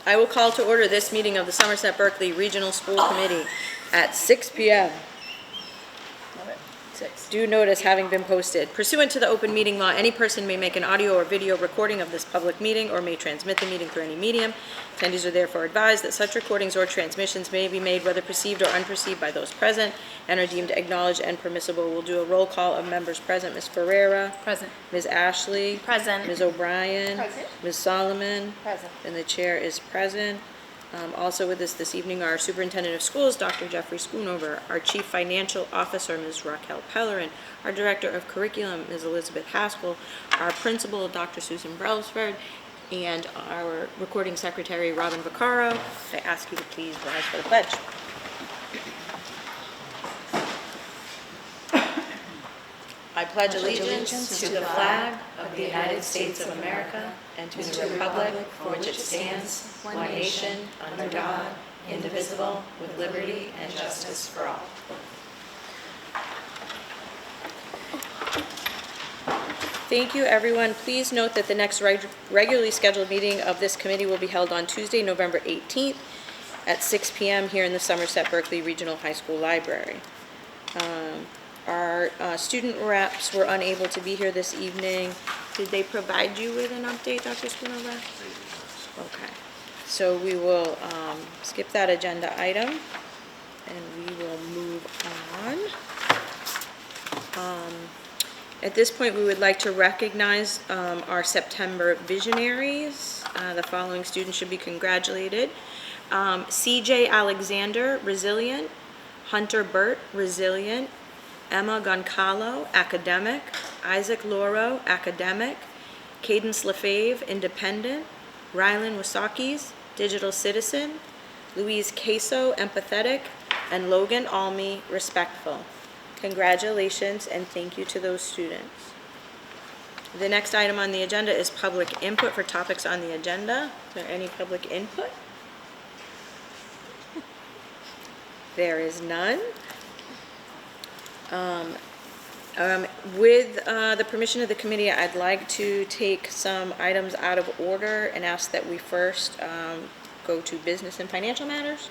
I will call to order this meeting of the Somerset Berkeley Regional School Committee at 6 p.m. Due notice having been posted. Pursuant to the open meeting law, any person may make an audio or video recording of this public meeting or may transmit the meeting through any medium. Attendees are therefore advised that such recordings or transmissions may be made whether perceived or unperceived by those present and are deemed acknowledged and permissible. We'll do a roll call of members present. Ms. Ferreira. Present. Ms. Ashley. Present. Ms. O'Brien. Present. Ms. Solomon. Present. And the chair is present. Also with us this evening are our Superintendent of Schools, Dr. Jeffrey Schoonover, our Chief Financial Officer, Ms. Raquel Pellerin, our Director of Curriculum, Ms. Elizabeth Haskell, our Principal, Dr. Susan Brelsford, and our Recording Secretary, Robin Vaccaro. I ask you to please rise for the pledge. I pledge allegiance to the flag of the United States of America and to the republic for which it stands, one nation, under God, indivisible, with liberty and justice for all. Thank you, everyone. Please note that the next regularly scheduled meeting of this committee will be held on Tuesday, November 18th at 6 p.m. here in the Somerset Berkeley Regional High School Library. Our student reps were unable to be here this evening. Did they provide you with an update, Dr. Schoonover? Okay. So we will skip that agenda item and we will move on. At this point, we would like to recognize our September visionaries. The following students should be congratulated. CJ Alexander, resilient. Hunter Burt, resilient. Emma Goncalo, academic. Isaac Loro, academic. Cadence Lefebvre, independent. Rylan Wasakis, digital citizen. Louise Queso, empathetic. And Logan Almy, respectful. Congratulations and thank you to those students. The next item on the agenda is public input for topics on the agenda. Is there any public input? There is none. With the permission of the committee, I'd like to take some items out of order and ask that we first go to business and financial matters.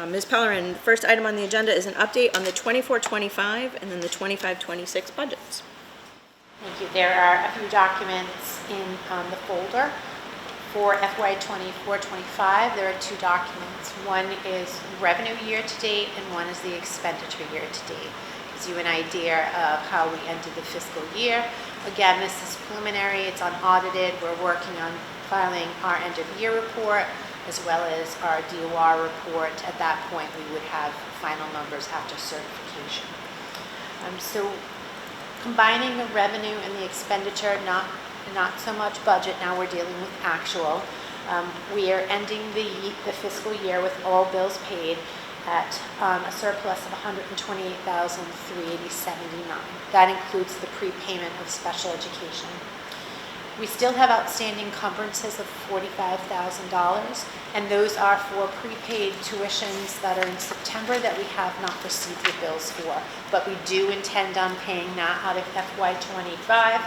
Ms. Pellerin, the first item on the agenda is an update on the 24-25 and then the 25-26 budgets. Thank you. There are a few documents in the folder. For FY 24-25, there are two documents. One is revenue year-to-date and one is the expenditure year-to-date. Gives you an idea of how we ended the fiscal year. Again, this is preliminary. It's unaudited. We're working on filing our end-of-year report as well as our DOR report. At that point, we would have final numbers after certification. So combining the revenue and the expenditure, not so much budget, now we're dealing with actual. We are ending the fiscal year with all bills paid at a surplus of $128,380.79. That includes the prepayment of special education. We still have outstanding encumbrances of $45,000, and those are for prepaid tuitions that are in September that we have not received the bills for. But we do intend on paying that out of FY 25,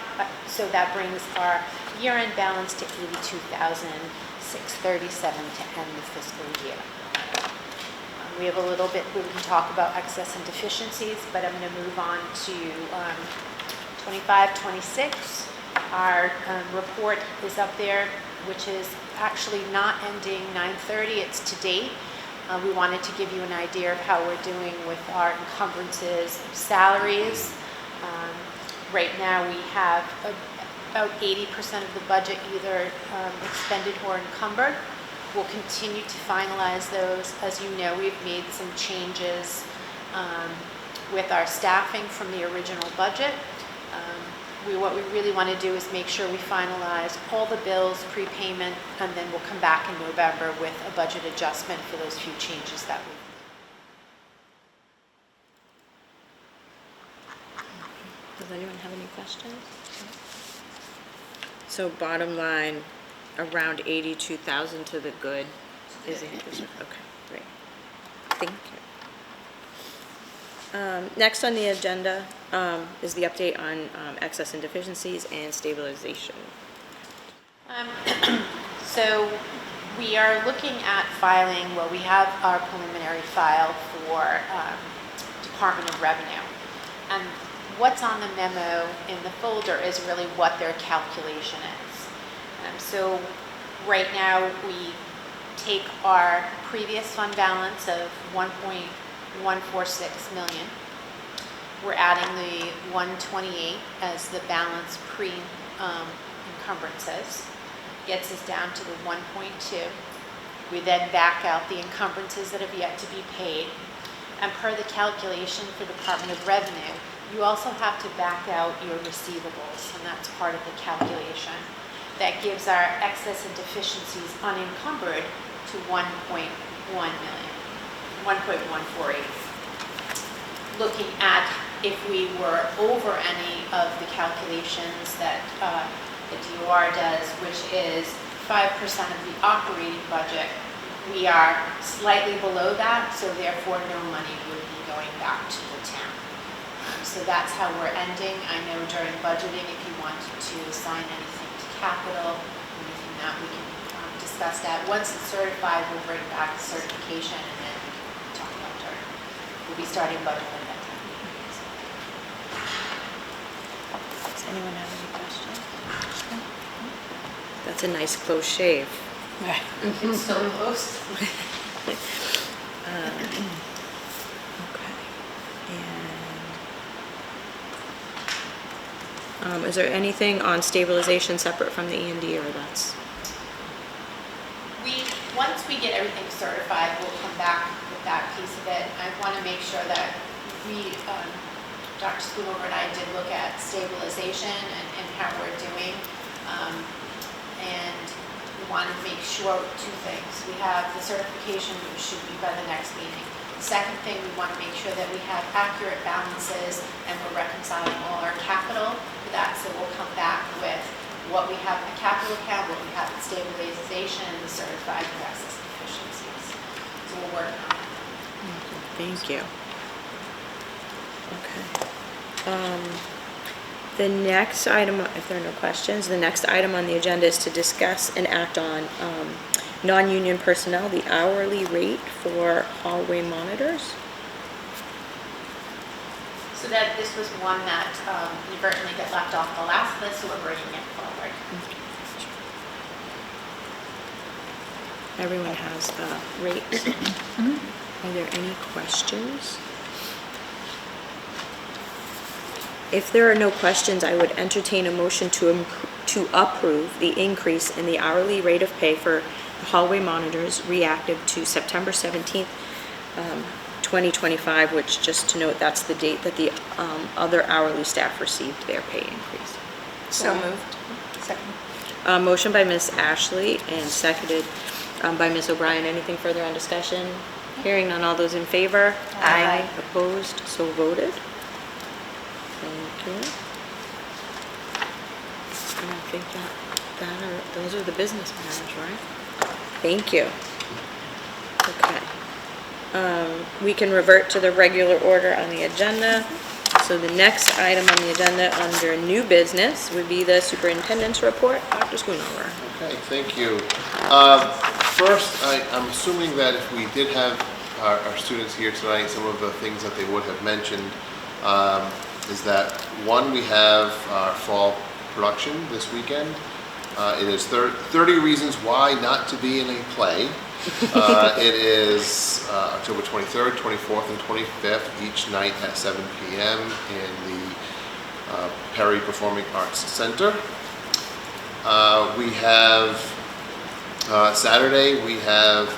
so that brings our year-end balance to $82,637 to end the fiscal year. We have a little bit, we can talk about excess and deficiencies, but I'm going to move on to 25-26. Our report is up there, which is actually not ending 9/30, it's to date. We wanted to give you an idea of how we're doing with our encumbrances, salaries. Right now we have about 80% of the budget either expended or encumbered. We'll continue to finalize those. As you know, we've made some changes with our staffing from the original budget. What we really want to do is make sure we finalize all the bills, prepayment, and then we'll come back in November with a budget adjustment for those few changes that we made. Does anyone have any questions? So bottom line, around 82,000 to the good is okay, great. Thank you. Next on the agenda is the update on excess and deficiencies and stabilization. Um, So we are looking at filing, well, we have our preliminary file for Department of Revenue. And what's on the memo in the folder is really what their calculation is. So right now, we take our previous fund balance of 1.146 million. We're adding the 128 as the balance pre-encumbrances. Gets us down to the 1.2. We then back out the encumbrances that have yet to be paid. And per the calculation for Department of Revenue, you also have to back out your receivables, and that's part of the calculation. That gives our excess and deficiencies unencumbered to 1.1 million, 1.148. Looking at if we were over any of the calculations that the DOR does, which is 5% of the operating budget, we are slightly below that, so therefore no money would be going back to the town. So that's how we're ending. I know during budgeting, if you wanted to assign anything to capital, anything that we can discuss that. Once it's certified, we'll bring back the certification and then we can talk about it. We'll be starting budgeting at that time. Does anyone have any questions? That's a nice close shave. It's so close. Okay. And is there anything on stabilization separate from the E&D, or that's? Once we get everything certified, we'll come back with that piece of it. I want to make sure that Dr. Schoonover and I did look at stabilization and how we're doing. And we want to make sure two things. We have the certification, which should be by the next meeting. The second thing, we want to make sure that we have accurate balances and we're reconciling all our capital for that. So we'll come back with what we have in the capital account, what we have in stabilization, and the certified excess efficiencies. So we'll work on that. Thank you. Okay. The next item, if there are no questions, the next item on the agenda is to discuss and act on non-union personnel, the hourly rate for hallway monitors. So that this was one that inadvertently got left off the last list, so we're bringing it forward. Everyone has rates. Are there any questions? If there are no questions, I would entertain a motion to approve the increase in the hourly rate of pay for hallway monitors reactive to September 17th, 2025, which, just to note, that's the date that the other hourly staff received their pay increase. So moved. Second. Motion by Ms. Ashley and seconded by Ms. O'Brien. Anything further on discussion? Hearing none, all those in favor? Aye. Opposed? So voted. Thank you. And I think those are the business matters, right? Thank you. Okay. We can revert to the regular order on the agenda. So the next item on the agenda under new business would be the superintendent's report. Dr. Schoonover. Okay, thank you. First, I'm assuming that if we did have our students here tonight, some of the things that they would have mentioned is that, one, we have our fall production this weekend. It is 30 Reasons Why Not to Be in a Play. It is October 23rd, 24th, and 25th, each night at 7 p.m. in the Perry Performing Arts Center. We have Saturday, we have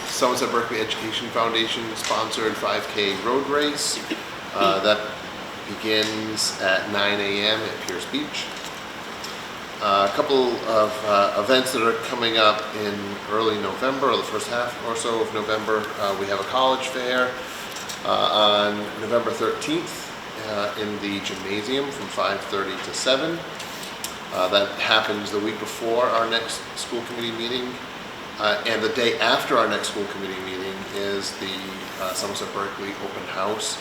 Somerset Berkeley Education Foundation sponsored 5K road race. That begins at 9 a.m. at Pierce Beach. A couple of events that are coming up in early November, or the first half or so of November. We have a college fair on November 13th in the gymnasium from 5:30 to 7. That happens the week before our next school committee meeting. And the day after our next school committee meeting is the Somerset Berkeley Open House,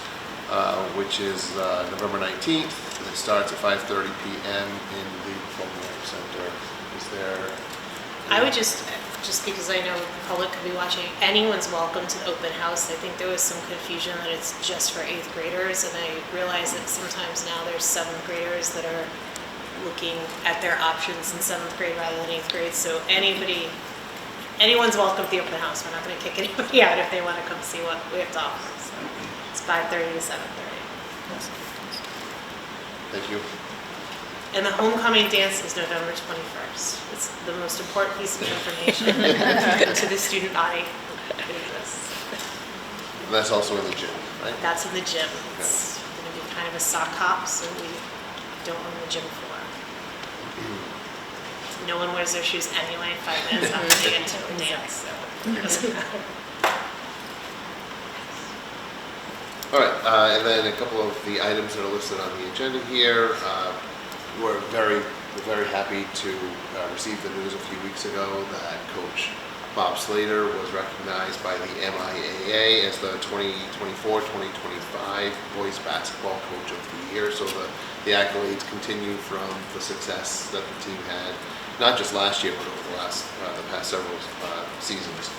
which is November 19th. It starts at 5:30 p.m. in the Performing Arts Center. Is I would just because I know the public could be watching, anyone's welcome to the open house. I think there was some confusion that it's just for 8th graders, and I realize that sometimes now there's 7th graders that are looking at their options in 7th grade rather than 8th grade. So anyone's welcome to the open house. We're not going to kick anybody out if they want to come see what we have to offer. So it's 5:30 to 7:30. Thank you. And the homecoming dance is November 21st. It's the most important piece of information to the student body. And that's also in the gym, right? That's in the gym. It's going to be kind of a sock hop, so we don't own the gym floor. No one wears their shoes anyway 5 minutes after they get into a dance, so it doesn't matter. All right, and then a couple of the items that are listed on the agenda here. We're very happy to receive the news a few weeks ago that Coach Bob Slater was recognized by the MIAA as the 2024-2025 Boys Basketball Coach of the Year. So the accolades continue from the success that the team had, not just last year, but over the past several seasons.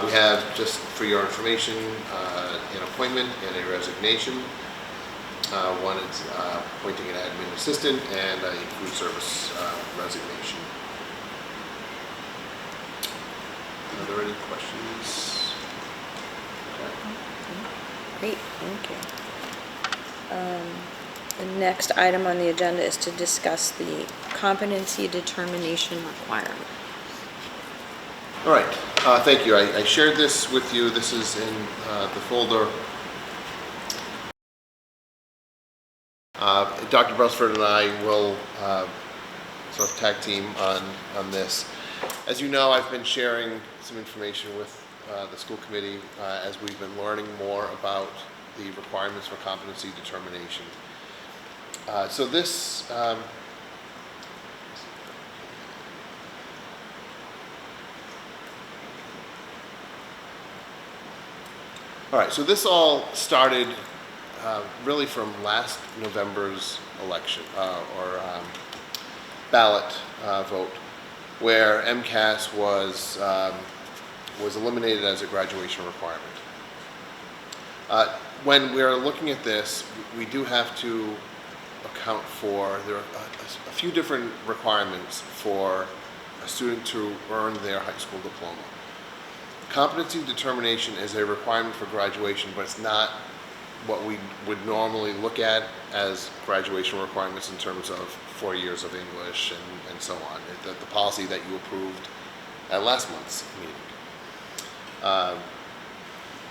We have, just for your information, an appointment and a resignation. One is appointing an admin assistant and a food service resignation. Are there any questions? Great, thank you. The next item on the agenda is to discuss the competency determination requirement. All right, thank you. I shared this with you. This is in the folder. Dr. Brelsford and I will sort of tag team on this. As you know, I've been sharing some information with the school committee as we've been learning more about the requirements for competency determination. So this all right, so this all started really from last November's election ballot vote, where MCAS was eliminated as a graduation requirement. When we're looking at this, we do have to account for there are a few different requirements for a student to earn their high school diploma. Competency determination is a requirement for graduation, but it's not what we would normally look at as graduation requirements in terms of 4 years of English and so on. The policy that you approved at last month's meeting.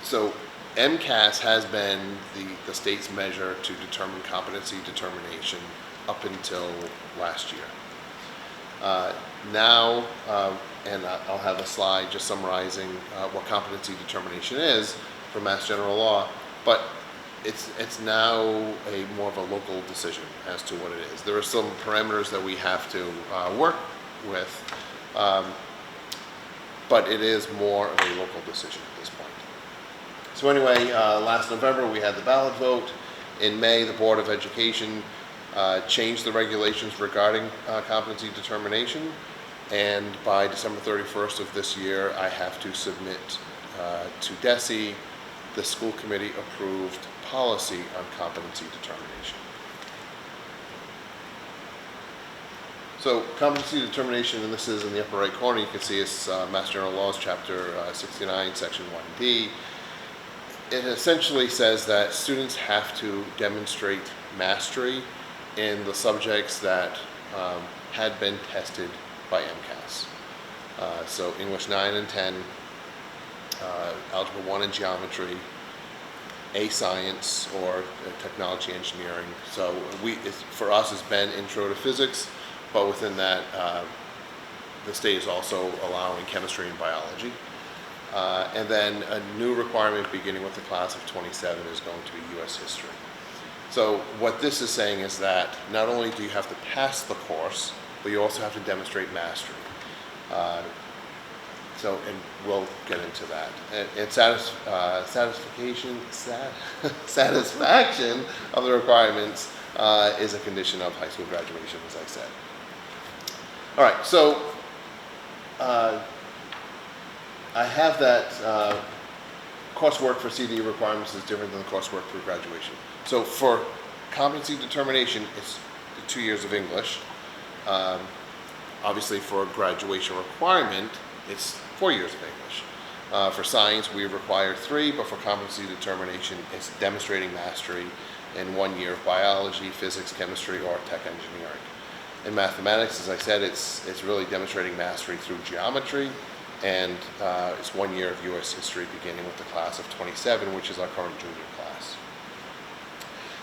So MCAS has been the state's measure to determine competency determination up until last year. Now, and I'll have a slide just summarizing what competency determination is for Mass General Law, but it's now more of a local decision as to what it is. There are some parameters that we have to work with, but it is more of a local decision at this point. So anyway, last November we had the ballot vote. In May, the Board of Education changed the regulations regarding competency determination, and by December 31st of this year, I have to submit to DESE the school committee approved policy on competency determination. So competency determination, and this is in the upper right corner, you can see it's Mass General Laws, Chapter 69, Section 1D. It essentially says that students have to demonstrate mastery in the subjects that had been tested by MCAS. So English 9 and 10, Algebra 1 and Geometry, A Science, or Technology Engineering. So for us it's been Intro to Physics, but within that the state is also allowing Chemistry and Biology. And then a new requirement beginning with the class of 27 is going to be U.S. History. So what this is saying is that not only do you have to pass the course, but you also have to demonstrate mastery. And we'll get into that. And satisfaction of the requirements is a condition of high school graduation, as I said. All right, so I have that coursework for CD requirements is different than the coursework for graduation. So for competency determination, it's 2 years of English. Obviously for graduation requirement, it's 4 years of English. For science, we require 3, but for competency determination, it's demonstrating mastery in 1 year of biology, physics, chemistry, or tech engineering. In mathematics, as I said, it's really demonstrating mastery through geometry, and it's 1 year of U.S. history beginning with the class of 27, which is our current junior class.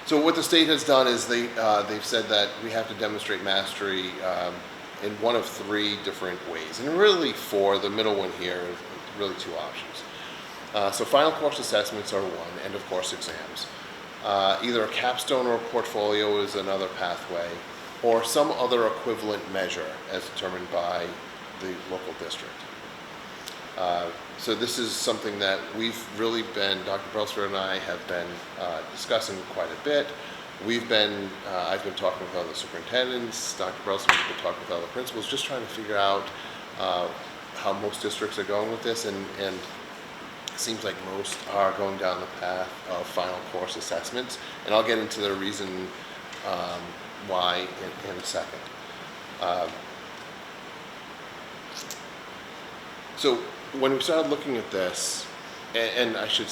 So what the state has done is they've said that we have to demonstrate mastery in one of 3 different ways, and really for the middle one here, really 2 options. So final course assessments are one, end of course exams. Either a capstone or a portfolio is another pathway, or some other equivalent measure as determined by the local district. So this is something that we've really been, Dr. Brailsford and I have been discussing quite a bit. I've been talking with other superintendents, Dr. Brailsford has been talking with other principals, just trying to figure out how most districts are going with this, and it seems like most are going down the path of final course assessments, and I'll get into the reason why in a second. So when we started looking at this, and I should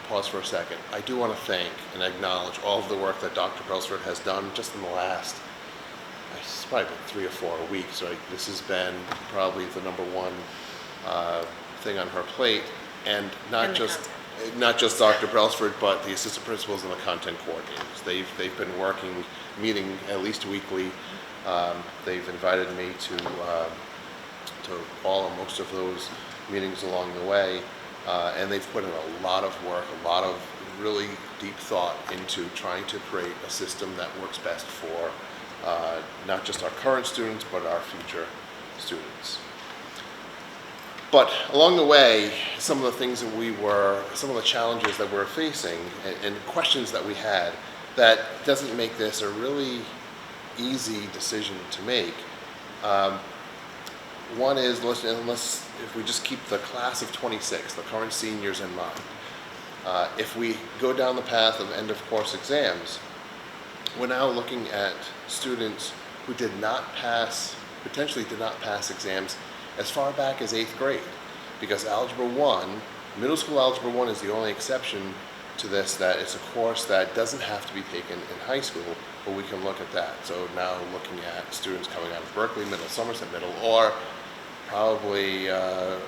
pause for a second, I do want to thank and acknowledge all of the work that Dr. Brailsford has done just in the last, it's probably been 3 or 4 weeks, right? This has been probably the number one thing on her plate, and not just Dr. Brailsford, but the assistant principals and the content coordinators. They've been working, meeting at least weekly. They've invited me to all or most of those meetings along the way, and they've put in a lot of work, a lot of really deep thought into trying to create a system that works best for not just our current students, but our future students. But along the way, some of the things that some of the challenges that we're facing and questions that we had, that doesn't make this a really easy decision to make. One is, if we just keep the class of 26, the current seniors in mind, if we go down the path of end of course exams, we're now looking at students who potentially did not pass exams as far back as 8th grade, because Algebra 1, middle school Algebra 1 is the only exception to this, that it's a course that doesn't have to be taken in high school, but we can look at that. So now looking at students coming out of Berkeley Middle, Somerset Middle, or probably a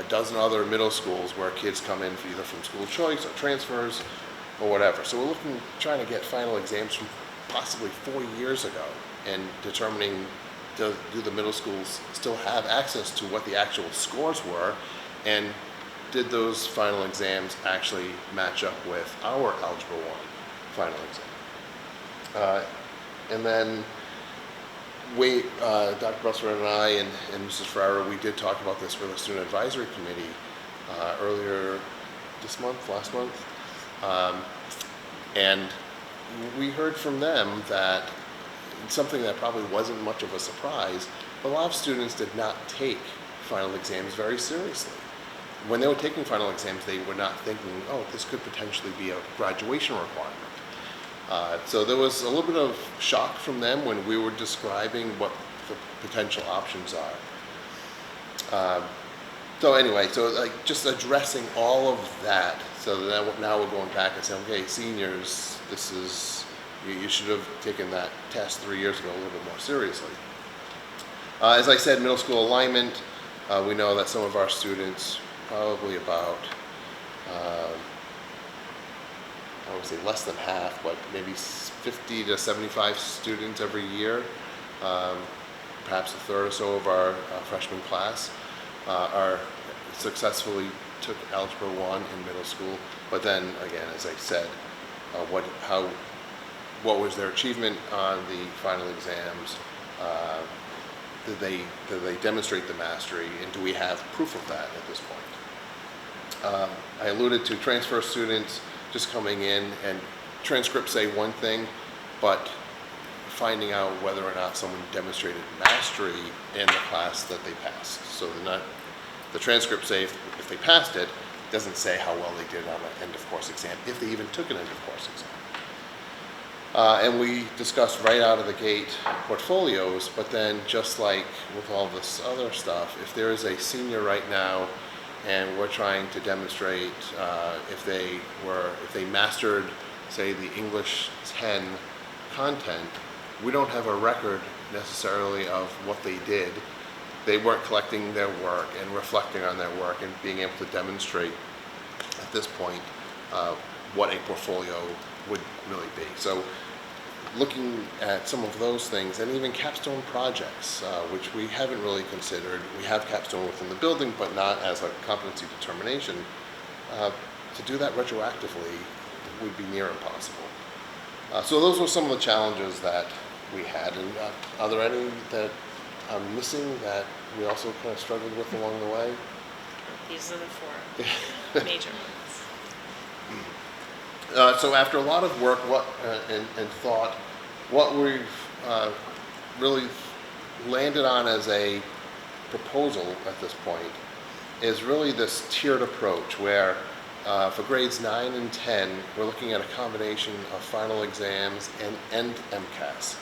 dozen other middle schools where kids come in either from school choice or transfers or whatever. So we're trying to get final exams from possibly 4 years ago and determining, do the middle schools still have access to what the actual scores were, and did those final exams actually match up with our Algebra 1 final exam? And then Dr. Brailsford and I and Mrs. Ferrara, we did talk about this with the Student Advisory Committee earlier last month, and we heard from them that something that probably wasn't much of a surprise, a lot of students did not take final exams very seriously. When they were taking final exams, they were not thinking, oh, this could potentially be a graduation requirement. So there was a little bit of shock from them when we were describing what the potential options are. So anyway, just addressing all of that, so that now we're going back and saying, okay, seniors, you should have taken that test 3 years ago a little bit more seriously. As I said, middle school alignment, we know that some of our students, probably about, I would say less than half, but maybe 50 to 75 students every year, perhaps a third or so of our freshman class are successfully took Algebra 1 in middle school. But then again, as I said, what was their achievement on the final exams? Did they demonstrate the mastery, and do we have proof of that at this point? I alluded to transfer students just coming in, and transcripts say one thing, but finding out whether or not someone demonstrated mastery in the class that they passed. So the transcripts say if they passed it, it doesn't say how well they did on an end of course exam, if they even took an end of course exam. And we discussed right out of the gate portfolios, but then just like with all this other stuff, if there is a senior right now and we're trying to demonstrate if they mastered, say, the English 10 content, we don't have a record necessarily of what they did. They weren't collecting their work and reflecting on their work and being able to demonstrate at this point what a portfolio would really be. So looking at some of those things, and even capstone projects, which we haven't really considered. We have capstone within the building, but not as a competency determination. To do that retroactively would be near impossible. So those were some of the challenges that we had. And are there any that I'm missing that we also kind of struggled with along the way? These are the four major ones. So after a lot of work and thought, what we've really landed on as a proposal at this point is really this tiered approach where for grades 9 and 10, we're looking at a combination of final exams and MCAS.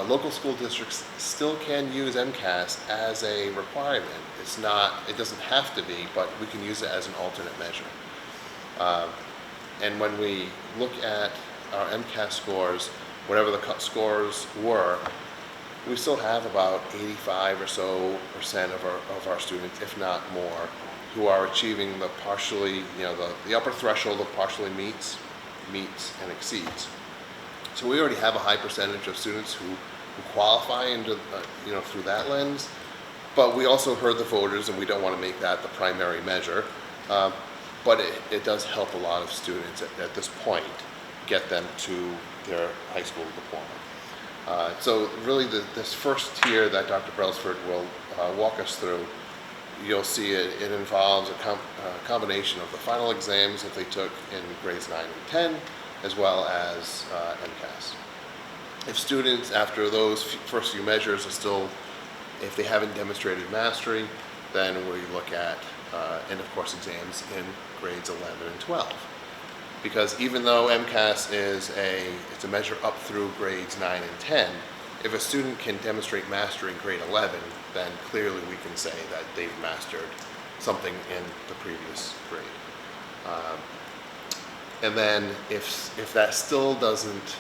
Local school districts still can use MCAS as a requirement. It doesn't have to be, but we can use it as an alternate measure. And when we look at our MCAS scores, whatever the scores were, we still have about 85% or so of our students, if not more, who are achieving the partially, the upper threshold of partially meets, and exceeds. So we already have a high percentage of students who qualify into, through that lens. But we also heard the voters, and we don't want to make that the primary measure. But it does help a lot of students at this point get them to their high school diploma. So really this first tier that Dr. Brailsford will walk us through, you'll see it involves a combination of the final exams that they took in grades 9 and 10, as well as MCAS. If students, after those first few measures, if they haven't demonstrated mastery, then we look at end of course exams in grades 11 and 12. Because even though MCAS is it's a measure up through grades 9 and 10, if a student can demonstrate mastery in grade 11, then clearly we can say that they've mastered something in the previous grade. And then if that still doesn't,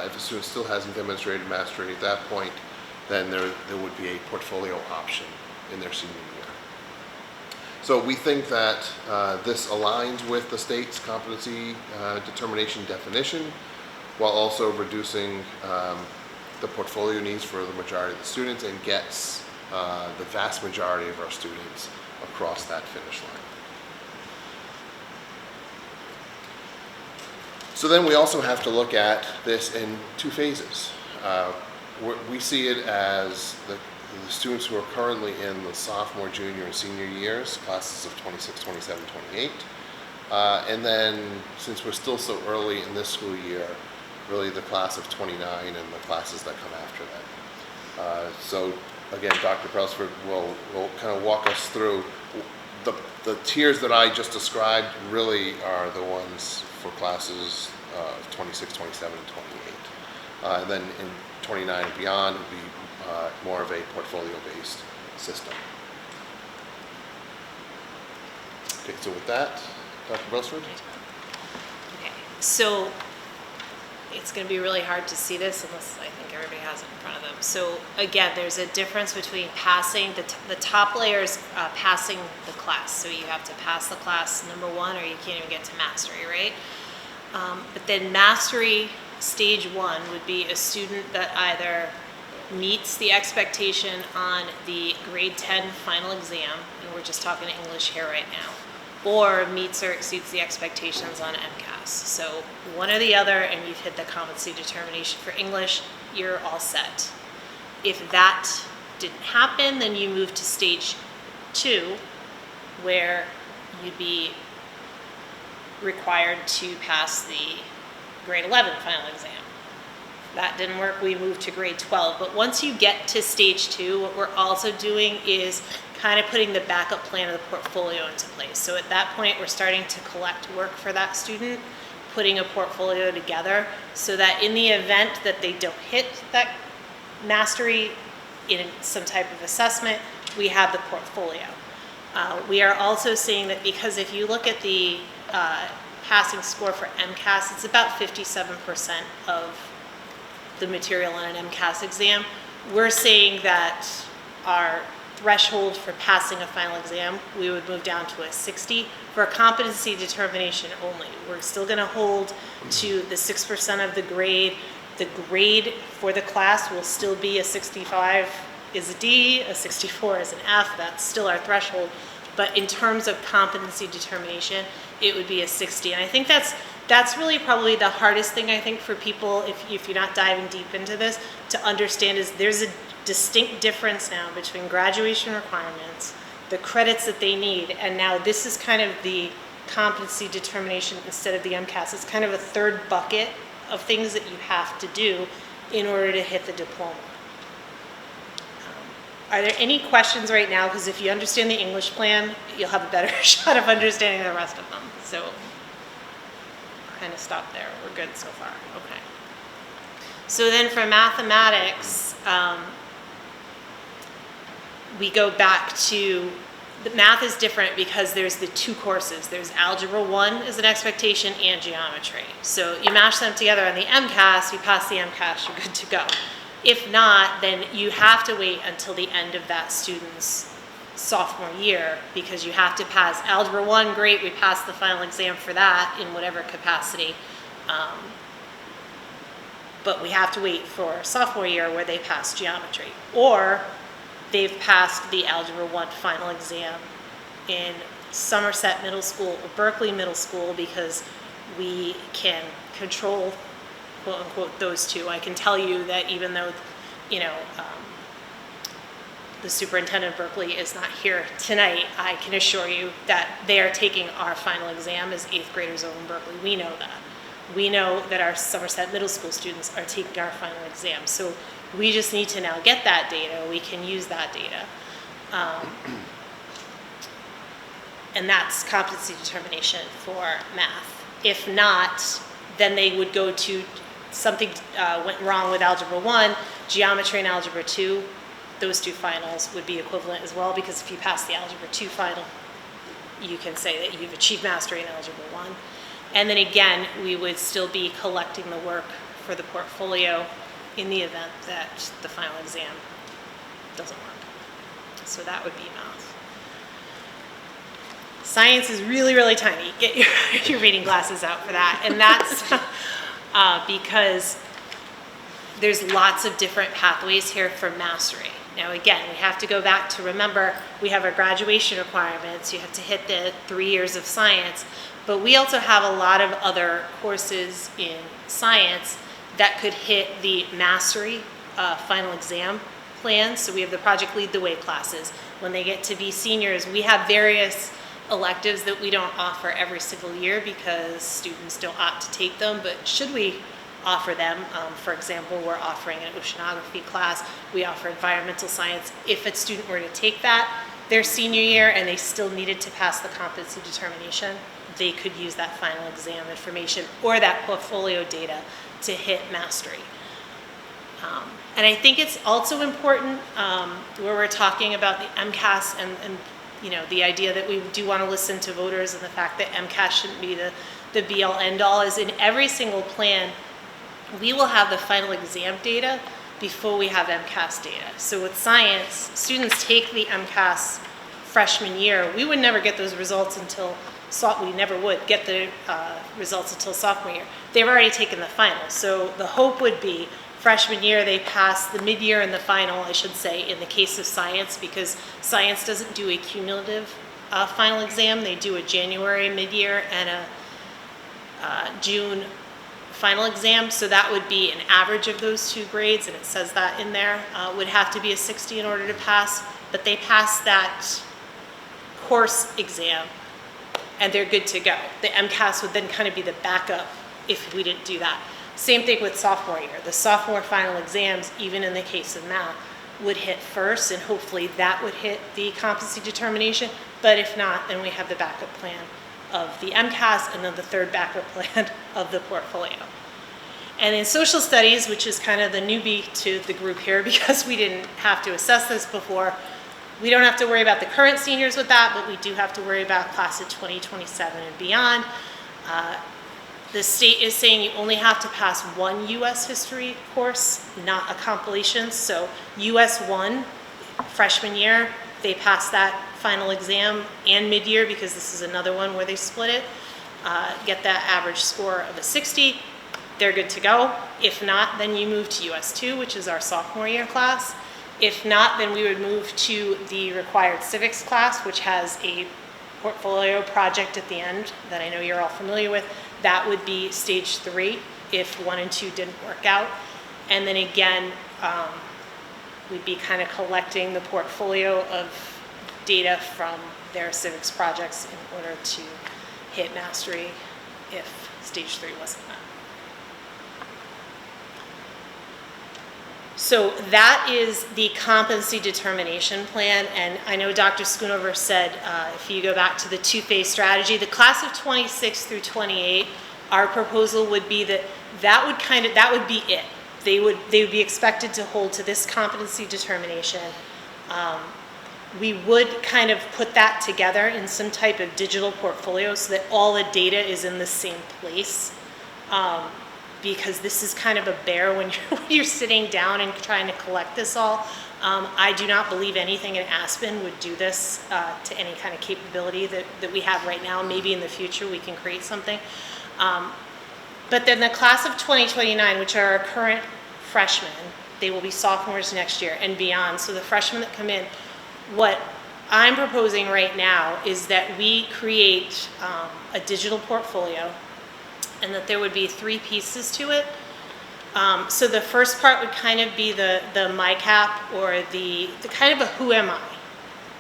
if a student still hasn't demonstrated mastery at that point, then there would be a portfolio option in their senior year. So we think that this aligns with the state's competency determination definition, while also reducing the portfolio needs for the majority of the students, and gets the vast majority of our students across that finish line. So then we also have to look at this in two phases. We see it as the students who are currently in the sophomore, junior, and senior years, classes of 26, 27, 28. And then, since we're still so early in this school year, really the class of 29 and the classes that come after that. So again, Dr. Brailsford will kind of walk us through the tiers that I just described. Really are the ones for classes of 26, 27, and 28. And then in 29 and beyond would be more of a portfolio-based system. Okay, so with that, Dr. Brailsford? Okay, so it's going to be really hard to see this unless I think everybody has it in front of them. So again, there's a difference between passing, the top layers passing the class. So you have to pass the class number 1 or you can't even get to mastery, right? But then mastery stage 1 would be a student that either meets the expectation on the grade 10 final exam, and we're just talking English here right now, or meets or exceeds the expectations on MCAS. So one or the other, and you've hit the competency determination for English, you're all set. If that didn't happen, then you move to stage 2, where you'd be required to pass the grade 11 final exam. That didn't work, we moved to grade 12. But once you get to stage 2, what we're also doing is kind of putting the backup plan of the portfolio into place. So at that point, we're starting to collect work for that student, putting a portfolio together so that in the event that they don't hit that mastery in some type of assessment, we have the portfolio. We are also seeing that because if you look at the passing score for MCAS, it's about 57% of the material on an MCAS exam. We're saying that our threshold for passing a final exam, we would move down to a 60 for a competency determination only. We're still going to hold to the 6% of the grade. The grade for the class will still be a 65 is a D, a 64 is an F. That's still our threshold. But in terms of competency determination, it would be a 60. And I think that's really probably the hardest thing, I think, for people, if you're not diving deep into this, to understand is there's a distinct difference now between graduation requirements, the credits that they need, and now this is kind of the competency determination instead of the MCAS. It's kind of a third bucket of things that you have to do in order to hit the diploma. Are there any questions right now? Because if you understand the English plan, you'll have a better shot of understanding the rest of them. So kind of stop there. We're good so far. Okay. So then for mathematics, we go back to, the math is different because there's the two courses. There's Algebra 1 as an expectation and geometry. So you mash them together on the MCAS, you pass the MCAS, you're good to go. If not, then you have to wait until the end of that student's sophomore year because you have to pass Algebra 1, great, we passed the final exam for that in whatever capacity. But we have to wait for sophomore year where they pass geometry. Or they've passed the Algebra 1 final exam in Somerset Middle School or Berkeley Middle School because we can control, quote unquote, those two. I can tell you that even though, the superintendent of Berkeley is not here tonight, I can assure you that they are taking our final exam as 8th graders over in Berkeley. We know that. We know that our Somerset Middle School students are taking our final exam. So we just need to now get that data. We can use that data. And that's competency determination for math. If not, then they would go to something went wrong with Algebra 1, Geometry and Algebra 2. Those two finals would be equivalent as well because if you pass the Algebra 2 final, you can say that you've achieved mastery in Algebra 1. And then again, we would still be collecting the work for the portfolio in the event that the final exam doesn't work. So that would be math. Science is really, really tiny. Get your reading glasses out for that. And that's because there's lots of different pathways here for mastery. Now again, we have to go back to remember we have our graduation requirements. You have to hit the 3 years of science, but we also have a lot of other courses in science that could hit the mastery final exam plans. So we have the Project Lead the Way classes. When they get to be seniors, we have various electives that we don't offer every single year because students don't opt to take them, but should we offer them? For example, we're offering an oceanography class. We offer environmental science. If a student were to take that their senior year and they still needed to pass the competency determination, they could use that final exam information or that portfolio data to hit mastery. And I think it's also important where we're talking about the MCAS and the idea that we do want to listen to voters and the fact that MCAS shouldn't be the be-all end-all is in every single plan, we will have the final exam data before we have MCAS data. So with science, students take the MCAS freshman year. We would never get those results until, we never would get the results until sophomore year. They've already taken the final. So the hope would be freshman year, they pass the mid-year and the final, I should say, in the case of science, because science doesn't do a cumulative final exam. They do a January mid-year and a June final exam. So that would be an average of those two grades, and it says that in there. Would have to be a 60 in order to pass, but they pass that course exam and they're good to go. The MCAS would then kind of be the backup if we didn't do that. Same thing with sophomore year. The sophomore final exams, even in the case of math, would hit first, and hopefully that would hit the competency determination. But if not, then we have the backup plan of the MCAS and then the third backup plan of the portfolio. And in social studies, which is kind of the newbie to the group here because we didn't have to assess this before, we don't have to worry about the current seniors with that, but we do have to worry about class of 2027 and beyond. The state is saying you only have to pass one U.S. history course, not a compilation. So US 1, freshman year, they pass that final exam and mid-year, because this is another one where they split it, get that average score of a 60, they're good to go. If not, then you move to US 2, which is our sophomore year class. If not, then we would move to the required civics class, which has a portfolio project at the end that I know you're all familiar with. That would be stage 3 if 1 and 2 didn't work out. And then again, we'd be kind of collecting the portfolio of data from their civics projects in order to hit mastery if stage 3 wasn't met. So that is the competency determination plan, and I know Dr. Schoonover said if you go back to the two-phase strategy, the class of 26 through 28, our proposal would be that would be it. They would be expected to hold to this competency determination. We would kind of put that together in some type of digital portfolio so that all the data is in the same place. Because this is kind of a bear when you're sitting down and trying to collect this all. I do not believe anything in Aspen would do this to any kind of capability that we have right now. Maybe in the future we can create something. But then the class of 2029, which are our current freshmen, they will be sophomores next year and beyond. So the freshmen that come in, what I'm proposing right now is that we create a digital portfolio, and that there would be 3 pieces to it. So the first part would kind of be the MyCap, or the kind of a who am I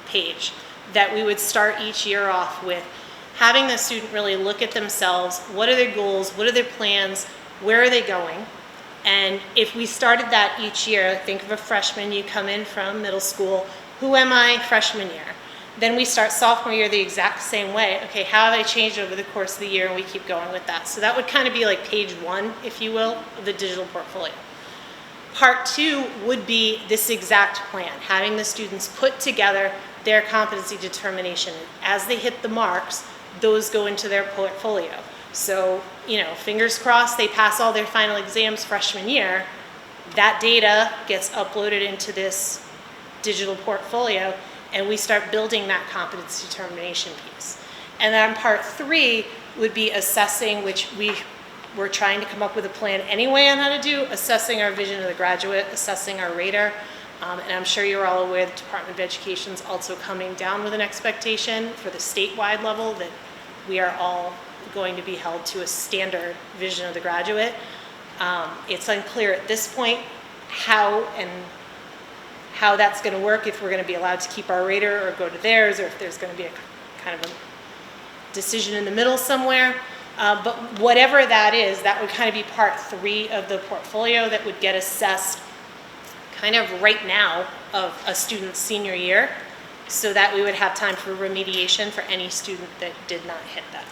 page that we would start each year off with, having the student really look at themselves. What are their goals? What are their plans? Where are they going? And if we started that each year, think of a freshman, you come in from middle school, who am I freshman year? Then we start sophomore year the exact same way. Okay, how have I changed over the course of the year? And we keep going with that. So that would kind of be like page 1, if you will, of the digital portfolio. Part 2 would be this exact plan, having the students put together their competency determination. As they hit the marks, those go into their portfolio. So, fingers crossed they pass all their final exams freshman year. That data gets uploaded into this digital portfolio, and we start building that competency determination piece. And then part 3 would be assessing, which we're trying to come up with a plan anyway on how to do, assessing our vision of the graduate, assessing our rater. And I'm sure you're all aware the Department of Education is also coming down with an expectation for the statewide level that we are all going to be held to a standard vision of the graduate. It's unclear at this point how that's going to work, if we're going to be allowed to keep our rater or go to theirs, or if there's going to be a kind of a decision in the middle somewhere. But whatever that is, that would kind of be part 3 of the portfolio that would get assessed kind of right now of a student's senior year, so that we would have time for remediation for any student that did not hit that.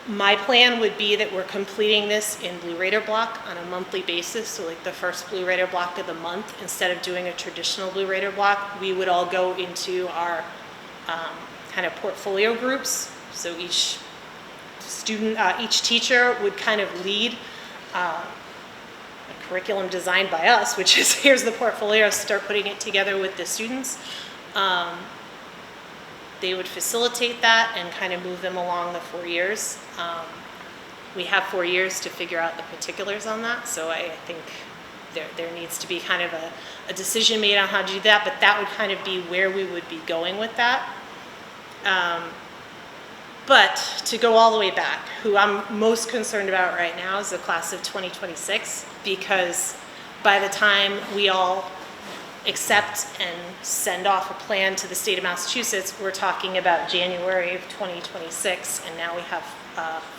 My plan would be that we're completing this in Blue Rater block on a monthly basis. So like the first Blue Rater block of the month, instead of doing a traditional Blue Rater block, we would all go into our kind of portfolio groups. So each student, each teacher would kind of lead a curriculum designed by us, which is here's the portfolio, start putting it together with the students. They would facilitate that and kind of move them along the 4 years. We have 4 years to figure out the particulars on that, so I think there needs to be kind of a decision made on how to do that, but that would kind of be where we would be going with that. But to go all the way back, who I'm most concerned about right now is the class of 2026, because by the time we all accept and send off a plan to the state of Massachusetts, we're talking about January of 2026, and now we have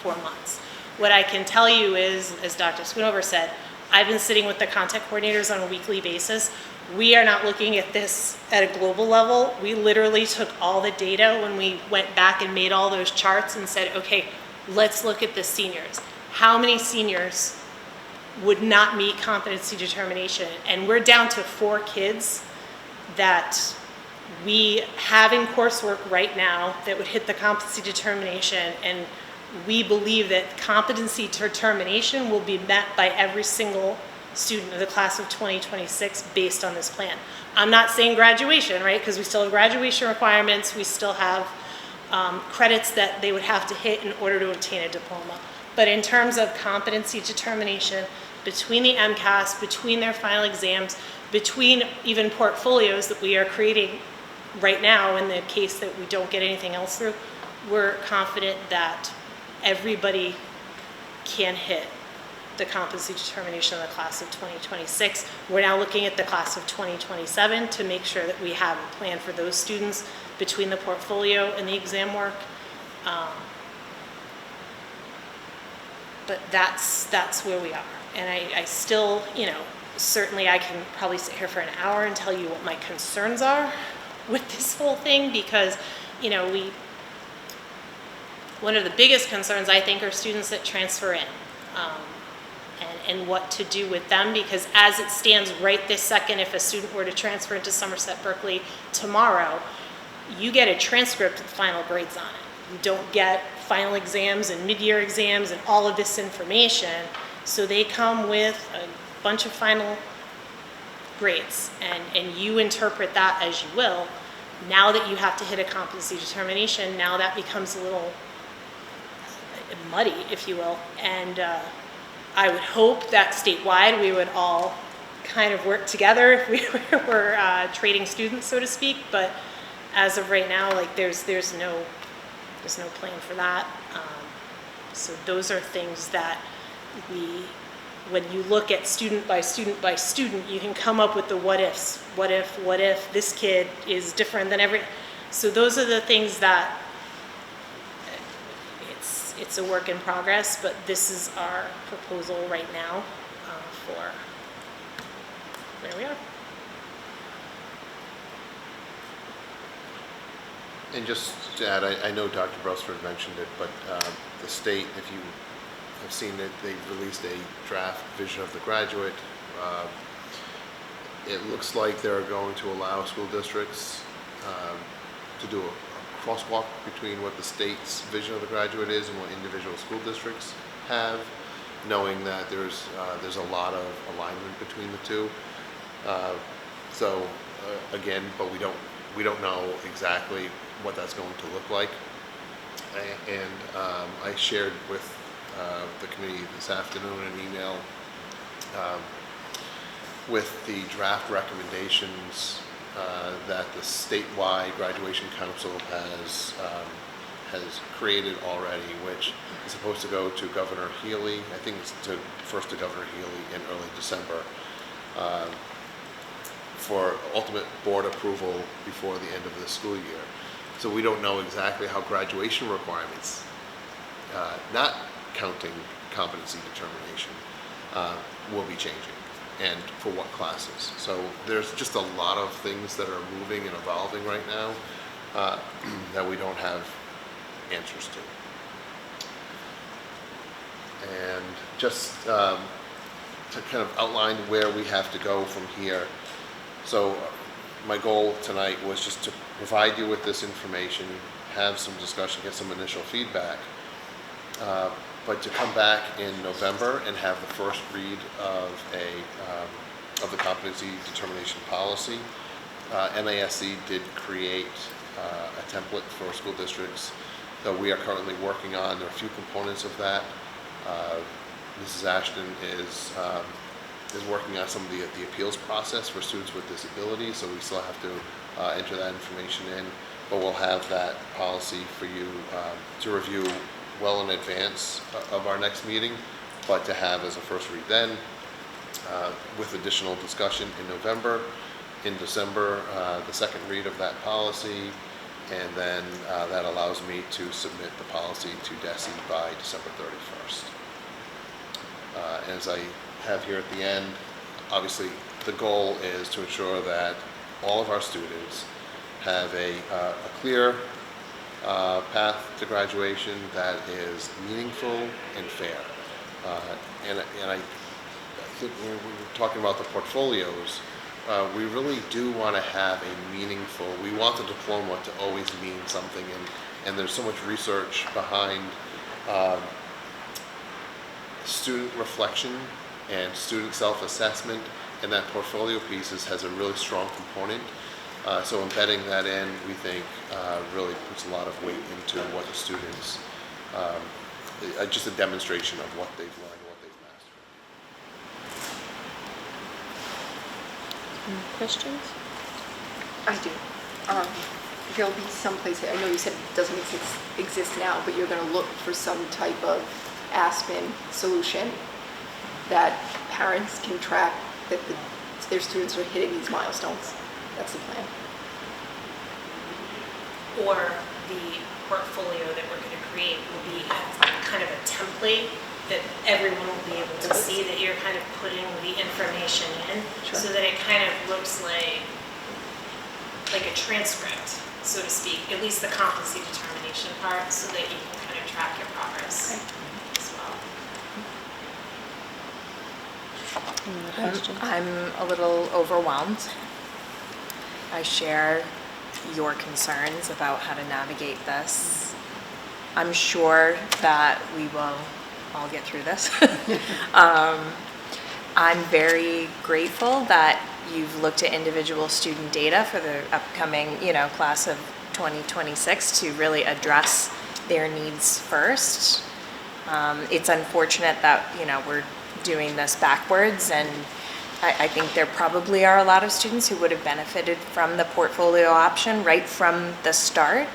4 months. What I can tell you is, as Dr. Schoonover said, I've been sitting with the contact coordinators on a weekly basis. We are not looking at this at a global level. We literally took all the data when we went back and made all those charts and said, okay, let's look at the seniors. How many seniors would not meet competency determination? And we're down to 4 kids that we have in coursework right now that would hit the competency determination, and we believe that competency determination will be met by every single student of the class of 2026 based on this plan. I'm not saying graduation, right? Because we still have graduation requirements, we still have credits that they would have to hit in order to obtain a diploma. But in terms of competency determination, between the MCAS, between their final exams, between even portfolios that we are creating right now in the case that we don't get anything else through, we're confident that everybody can hit the competency determination of the class of 2026. We're now looking at the class of 2027 to make sure that we have a plan for those students between the portfolio and the exam work. But that's where we are. And I still, you know, certainly I can probably sit here for an hour and tell you what my concerns are with this whole thing, because, you know, one of the biggest concerns I think are students that transfer in, and what to do with them, because as it stands right this second, if a student were to transfer into Somerset Berkeley tomorrow, you get a transcript with final grades on it. You don't get final exams and mid-year exams and all of this information. So they come with a bunch of final grades, and you interpret that as you will. Now that you have to hit a competency determination, now that becomes a little muddy, if you will. And I would hope that statewide we would all kind of work together if we were trading students, so to speak. But as of right now, like there's no plan for that. So those are things that when you look at student by student by student, you can come up with the what ifs. What if this kid is different than so those are the things that it's a work in progress, but this is our proposal right now for where we are. And just to add, I know Dr. Brosford mentioned it, but the state, if you have seen it, they've released a draft vision of the graduate. It looks like they're going to allow school districts to do a crosswalk between what the state's vision of the graduate is and what individual school districts have, knowing that there's a lot of alignment between the two. Again, but we don't know exactly what that's going to look like. And I shared with the committee this afternoon an email with the draft recommendations that the statewide graduation council has created already, which is supposed to go to Governor Healy. I think it's first to Governor Healy in early December for ultimate board approval before the end of the school year. So we don't know exactly how graduation requirements, not counting competency determination, will be changing, and for what classes. So there's just a lot of things that are moving and evolving right now that we don't have answers to. And just to kind of outline where we have to go from here. So my goal tonight was just to provide you with this information, have some discussion, get some initial feedback, but to come back in November and have the first read of the competency determination policy. MASC did create a template for school districts that we are currently working on. There are a few components of that. Mrs. Ashton is working on some of the appeals process for students with disabilities, so we still have to enter that information in, but we'll have that policy for you to review well in advance of our next meeting, but to have as a first read then, with additional discussion in November. In December, the second read of that policy, and then that allows me to submit the policy to DESE by December 31st. As I have here at the end, obviously, the goal is to ensure that all of our students have a clear path to graduation that is meaningful and fair. And I think when we're talking about the portfolios, we really do want to have a meaningful, we want the diploma to always mean something, and there's so much research behind student reflection and student self-assessment, and that portfolio pieces has a really strong component. So embedding that in, we think, really puts a lot of weight into what the students, just a demonstration of what they've learned, what they've mastered. Any questions? I do. There'll be some place, I know you said it doesn't exist now, but you're going to look for some type of Aspen solution that parents can track that their students are hitting these milestones. That's the plan. Or the portfolio that we're going to create will be kind of a template that everyone will be able to see, that you're kind of putting the information in, Sure. so that it kind of looks like a transcript, so to speak, at least the competency determination part, so that you can kind of track your progress as well. Any other questions? I'm a little overwhelmed. I share your concerns about how to navigate this. I'm sure that we will all get through this. I'm very grateful that you've looked at individual student data for the upcoming, class of 2026 to really address their needs first. It's unfortunate that, we're doing this backwards, and I think there probably are a lot of students who would have benefited from the portfolio option right from the start.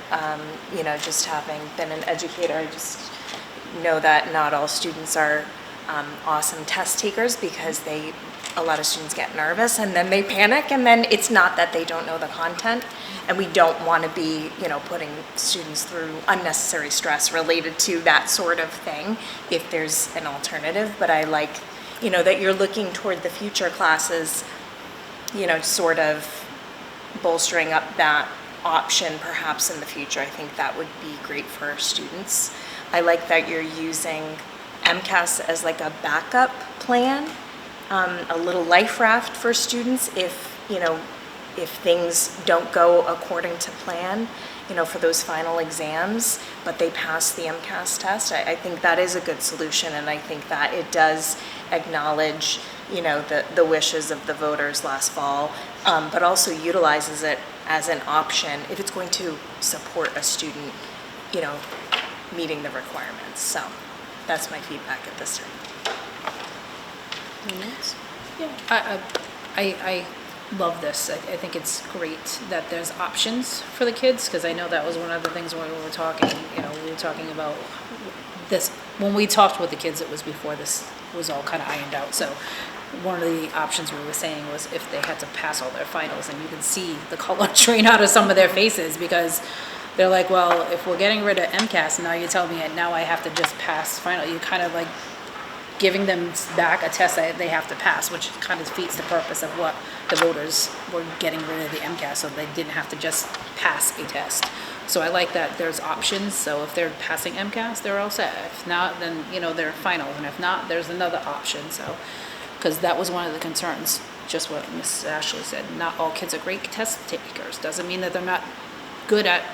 Just having been an educator, I just know that not all students are awesome test takers, because a lot of students get nervous and then they panic, and then it's not that they don't know the content, and we don't want to be, putting students through unnecessary stress related to that sort of thing if there's an alternative. But I like, that you're looking toward the future classes, sort of bolstering up that option perhaps in the future. I think that would be great for our students. I like that you're using MCAS as like a backup plan, a little life raft for students if things don't go according to plan, for those final exams, but they pass the MCAS test. I think that is a good solution, and I think that it does acknowledge, the wishes of the voters last fall, but also utilizes it as an option if it's going to support a student, meeting the requirements. So that's my feedback at this time. Anyone else? Yeah, I love this. I think it's great that there's options for the kids, because I know that was one of the things when we were talking, we were talking about this. When we talked with the kids, it was before this was all kind of ironed out. So one of the options we were saying was if they had to pass all their finals, and you can see the color drain out of some of their faces, because they're like, well, if we're getting rid of MCAS, now you're telling me now I have to just pass final. You kind of like giving them back a test that they have to pass, which kind of defeats the purpose of what the voters were getting rid of the MCAS, so they didn't have to just pass a test. So I like that there's options, so if they're passing MCAS, they're all set. If not, then, they're finals, and if not, there's another option, so. Because that was one of the concerns, just what Ms. Ashley said, not all kids are great test takers. Doesn't mean that they're not good at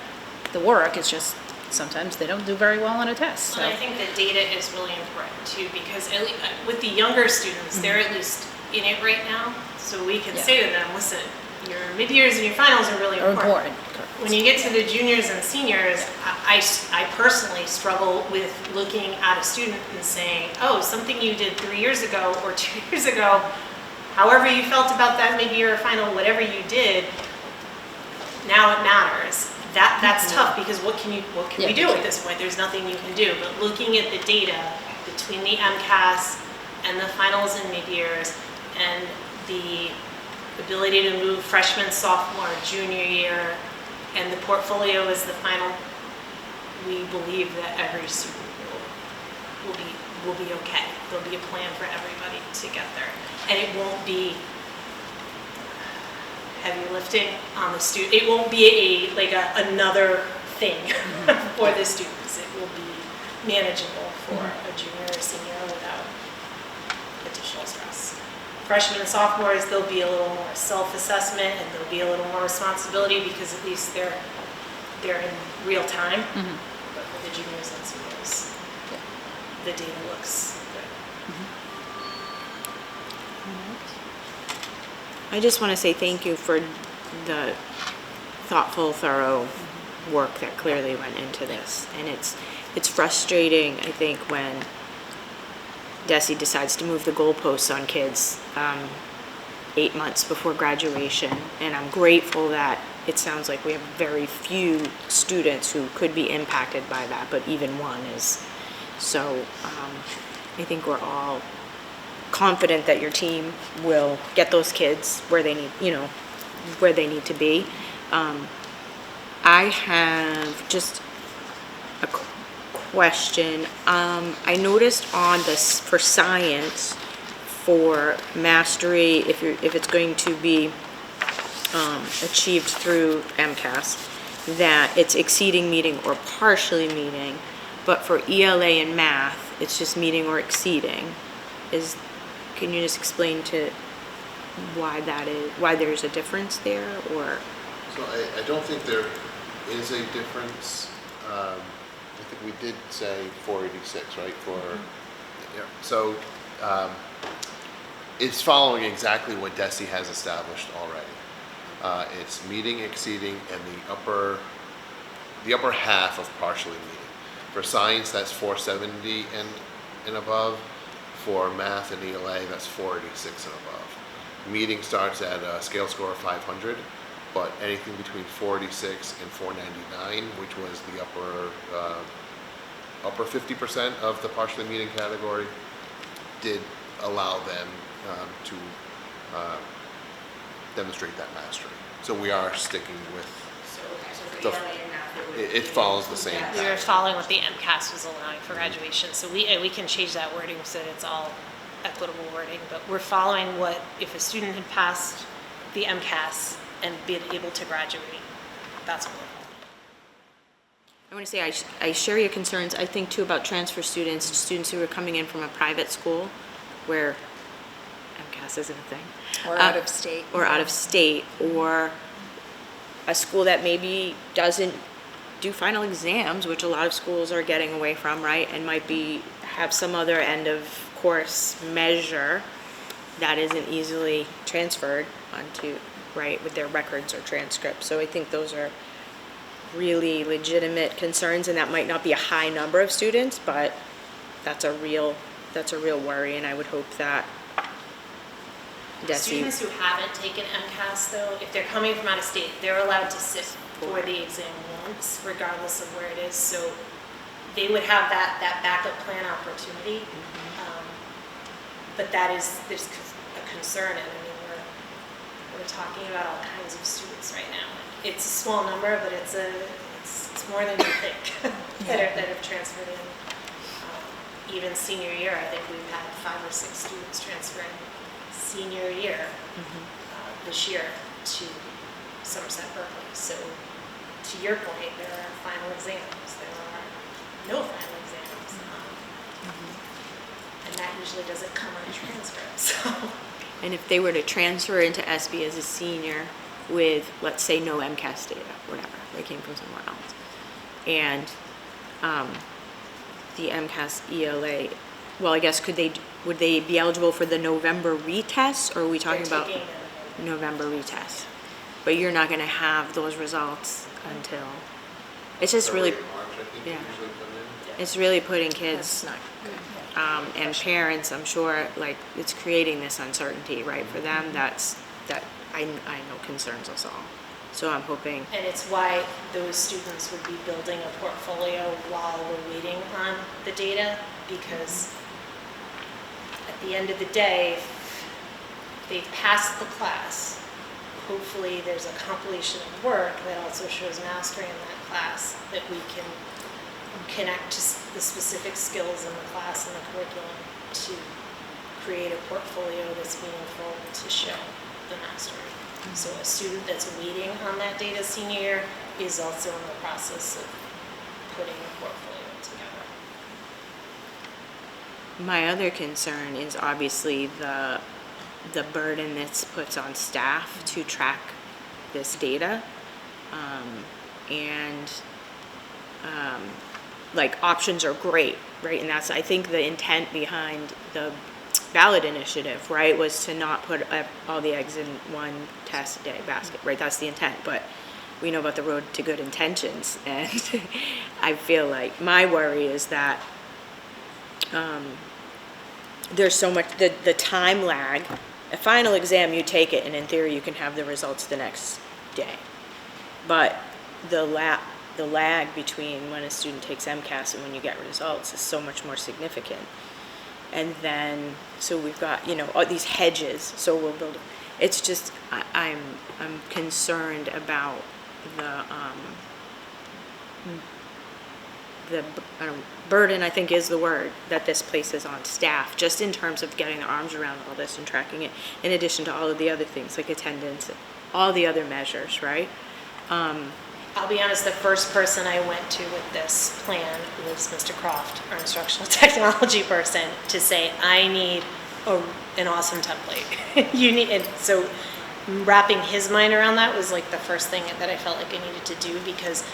the work, it's just sometimes they don't do very well on a test. So. And I think the data is really important too, because at least with the younger students, they're at least in it right now. So we can say to them, listen, your mid-years and your finals are really important. When you get to the juniors and seniors, I personally struggle with looking at a student and saying, oh, something you did 3 years ago or 2 years ago, however you felt about that mid-year or final, whatever you did, now it matters. That's tough, because what can we do at this point? There's nothing you can do. But looking at the data between the MCAS and the finals and mid-years, and the ability to move freshman, sophomore, junior year, and the portfolio is the final, we believe that every student will will be okay. There'll be a plan for everybody to get there. And it won't be heavy lifting on the student. It won't be another thing for the students. It will be manageable for a junior or senior without additional stress. Freshmen and sophomores, there'll be a little more self-assessment and there'll be a little more responsibility because at least they're in real time. But for the juniors and seniors, the data looks good. I just want to say thank you for the thoughtful, thorough work that clearly went into this. And it's frustrating, I think, when Desi decides to move the goalposts on kids 8 months before graduation. And I'm grateful that it sounds like we have very few students who could be impacted by that, but even one is. So I think we're all confident that your team will get those kids where they need, where they need to be. I have just a question. I noticed on this for science, for mastery, if it's going to be achieved through MCAS, that it's exceeding, meeting, or partially meeting. But for ELA and math, it's just meeting or exceeding. Can you just explain to why that is, why there's a difference there, or? So I don't think there is a difference. I think we did say 486, right? Yeah. So it's following exactly what DESE has established already. It's meeting, exceeding, and the upper half of partially meeting. For science, that's 470 and above. For math and ELA, that's 486 and above. Meeting starts at a scale score of 500, but anything between 486 and 499, which was the upper 50% of the partially meeting category, did allow them to demonstrate that mastery. So we are sticking with. So for The- ELA and math, It follows the same. We were following what the MCAS was allowing for graduation, so we can change that wording so that it's all equitable wording, but we're following what, if a student had passed the MCAS and been able to graduate, that's what we're following. I want to say I share your concerns. I think too about transfer students who are coming in from a private school where MCAS isn't a thing. Or out of state. Or out of state, or a school that maybe doesn't do final exams, which a lot of schools are getting away from, right? And might have some other end of course measure that isn't easily transferred onto, right, with their records or transcripts. So I think those are really legitimate concerns, and that might not be a high number of students, but that's a real worry, and I would hope that DESE. Students who haven't taken MCAS though, if they're coming from out of state, they're allowed to sit for the exam once, regardless of where it is, so they would have that backup plan opportunity. But there's a concern, and I mean, we're talking about all kinds of students right now. It's a small number, but it's more than you think that have transferred in. Even senior year, I think we've had 5 or 6 students transferring senior year this year to Somerset Berkeley. So to your point, there are final exams. There are no final exams. And that usually doesn't come on a transcript. So. And if they were to transfer into SB as a senior with, let's say, no MCAS data, whatever, they came from somewhere else, and the MCAS ELA, well, I guess would they be eligible for the November retest, or are we talking They're about taking November retest? But you're not going to have those results until, it's just really, February, March, I think, yeah. usually come in. it's really putting That's kids not good. and parents, I'm sure, like, it's creating this uncertainty, right, for them. That I know concerns us all. So I'm hoping, And it's why those students would be building a portfolio while we're waiting on the data, because at the end of the day, if they've passed the class, hopefully there's a compilation of work that also shows mastery in that class that we can connect to the specific skills in the class and the curriculum to create a portfolio that's meaningful to show the mastery. So a student that's waiting on that data senior year is also in the process of putting a portfolio together. My other concern is obviously the burden this puts on staff to track this data. Like, options are great, right? And that's, I think, the intent behind the ballot initiative, right, was to not put all the eggs in one test day basket, right? That's the intent, but we know about the road to good intentions, and I feel like my worry is that there's so much, the time lag. A final exam, you take it, and in theory, you can have the results the next day. But the lag between when a student takes MCAS and when you get results is so much more significant. And then, so we've got, all these hedges, so we'll build, it's just, I'm concerned about the burden, I think is the word, that this places on staff, just in terms of getting their arms around all this and tracking it, in addition to all of the other things, like attendance, all the other measures, right? I'll be honest, the first person I went to with this plan was Mr. Croft, our instructional technology person, to say, I need an awesome template. And so wrapping his mind around that was like the first thing that I felt like I needed to do, because